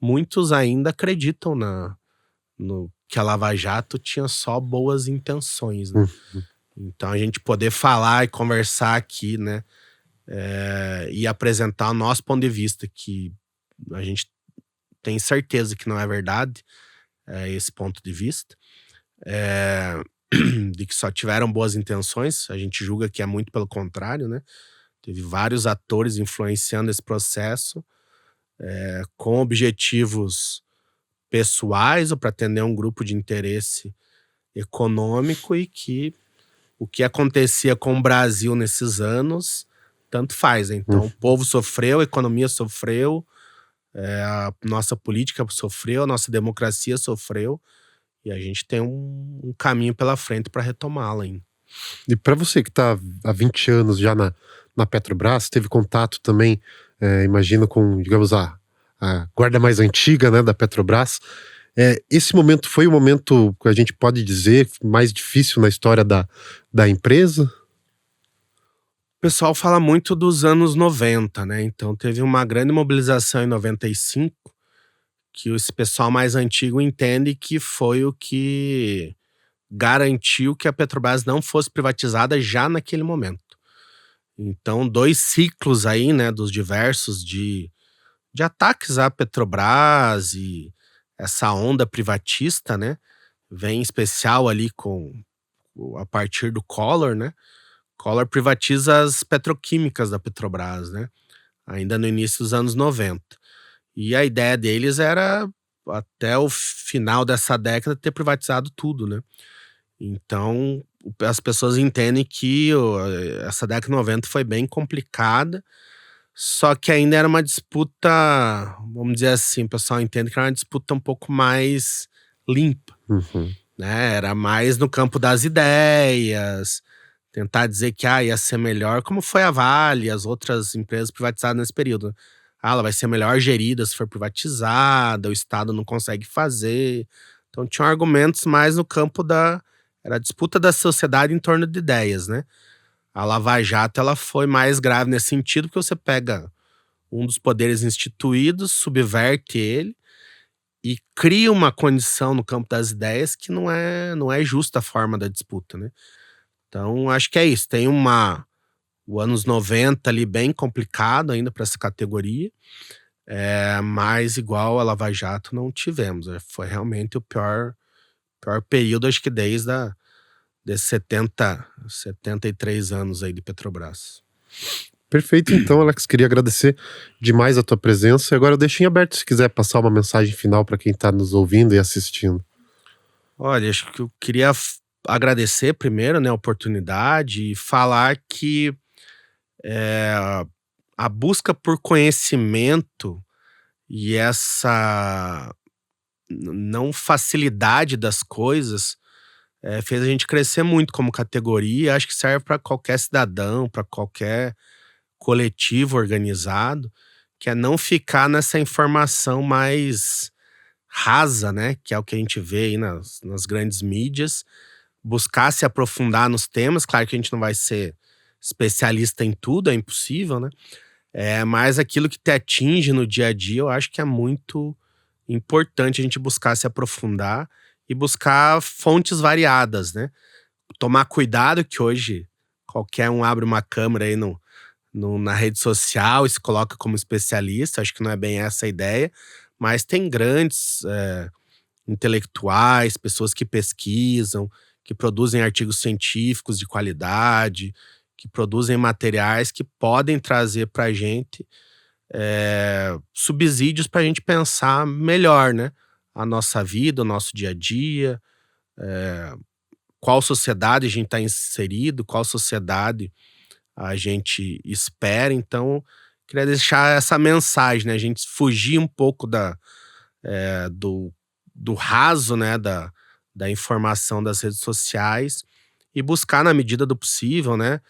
muitos ainda acreditam no que a Lava Jato tinha só boas intenções, né? Então a gente poder falar e conversar aqui, né, e apresentar o nosso ponto de vista, que a gente tem certeza que não é verdade, esse ponto de vista, de que só tiveram boas intenções. A gente julga que é muito pelo contrário, né? Teve vários atores influenciando esse processo, com objetivos pessoais ou para atender um grupo de interesse econômico, e que o que acontecia com o Brasil nesses anos, tanto faz, né? Então, o povo sofreu, a economia sofreu, a nossa política sofreu, a nossa democracia sofreu, e a gente tem um caminho pela frente para retomá-la ainda. E para você que está há 20 anos já na Petrobras, teve contato também, imagino, com, digamos, a guarda mais antiga, né, da Petrobras. Esse momento foi o momento que a gente pode dizer mais difícil na história da empresa? O pessoal fala muito dos anos 90, né? Então teve uma grande mobilização em 95, que esse pessoal mais antigo entende que foi o que garantiu que a Petrobras não fosse privatizada já naquele momento. Então, 2 ciclos aí, né, dos diversos de ataques à Petrobras e essa onda privatista, né, vem em especial ali a partir do Collor, né? Collor privatiza as petroquímicas da Petrobras, né, ainda no início dos anos 90. E a ideia deles era, até o final dessa década, ter privatizado tudo, né? Então, as pessoas entendem que essa década de 90 foi bem complicada, só que ainda era uma disputa, vamos dizer assim, o pessoal entende que era uma disputa um pouco mais limpa, né? Era mais no campo das ideias, tentar dizer que ia ser melhor, como foi a Vale e as outras empresas privatizadas nesse período. Ela vai ser melhor gerida se for privatizada, o Estado não consegue fazer. Então tinham argumentos mais no campo era a disputa da sociedade em torno de ideias, né? A Lava Jato, ela foi mais grave nesse sentido, porque você pega um dos poderes instituídos, subverte ele e cria uma condição no campo das ideias que não é justa a forma da disputa, né? Então, acho que é isso. Tem o anos 90 ali bem complicado ainda para essa categoria, mas igual a Lava Jato não tivemos. Foi realmente o pior período, acho que desde desses 73 anos aí de Petrobras. Perfeito, então, Alex, queria agradecer demais a tua presença. E agora eu deixo em aberto se quiser passar uma mensagem final para quem está nos ouvindo e assistindo. Olha, acho que eu queria agradecer primeiro, né, a oportunidade, e falar que a busca por conhecimento e essa não facilidade das coisas fez a gente crescer muito como categoria. Acho que serve para qualquer cidadão, para qualquer coletivo organizado, que é não ficar nessa informação mais rasa, né, que é o que a gente vê aí nas grandes mídias, buscar se aprofundar nos temas. Claro que a gente não vai ser especialista em tudo, é impossível, né? Mas aquilo que te atinge no dia a dia, eu acho que é muito importante a gente buscar se aprofundar e buscar fontes variadas, né? Tomar cuidado que hoje qualquer um abre uma câmera aí na rede social e se coloca como especialista. Acho que não é bem essa a ideia, mas tem grandes intelectuais, pessoas que pesquisam, que produzem artigos científicos de qualidade, que produzem materiais que podem trazer para a gente subsídios para a gente pensar melhor, né? A nossa vida, o nosso dia a dia, qual sociedade a gente está inserido, qual sociedade a gente espera. Então, queria deixar essa mensagem, né? A gente fugir um pouco do raso, né? Da informação das redes sociais e buscar, na medida do possível, né?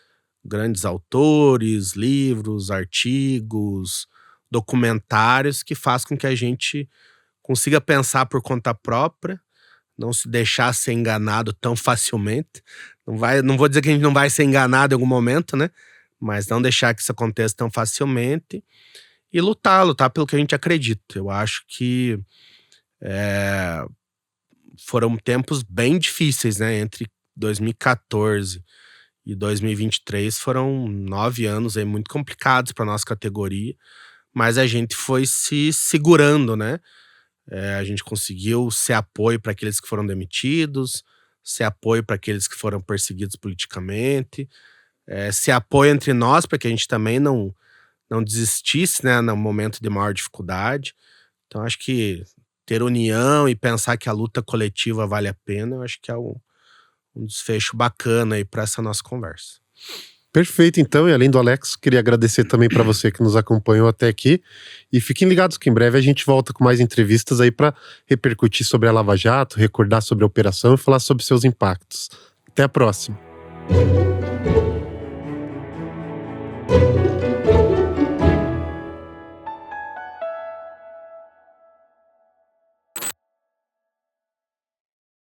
Grandes autores, livros, artigos, documentários que façam com que a gente consiga pensar por conta própria, não se deixar ser enganado tão facilmente. Não vou dizer que a gente não vai ser enganado em algum momento, né? Mas não deixar que isso aconteça tão facilmente e lutar pelo que a gente acredita. Eu acho que foram tempos bem difíceis, né? Entre 2014 e 2023 foram 9 anos aí muito complicados para nossa categoria, mas a gente foi se segurando, né? A gente conseguiu ser apoio para aqueles que foram demitidos, ser apoio para aqueles que foram perseguidos politicamente, ser apoio entre nós para que a gente também não desistisse, né, no momento de maior dificuldade. Então acho que ter união e pensar que a luta coletiva vale a pena, eu acho que é um desfecho bacana aí para essa nossa conversa. Perfeito, então, e além do Alex, queria agradecer também para você que nos acompanhou até aqui, e fiquem ligados que em breve a gente volta com mais entrevistas aí para repercutir sobre a Lava Jato, recordar sobre a operação e falar sobre seus impactos. Até a próxima!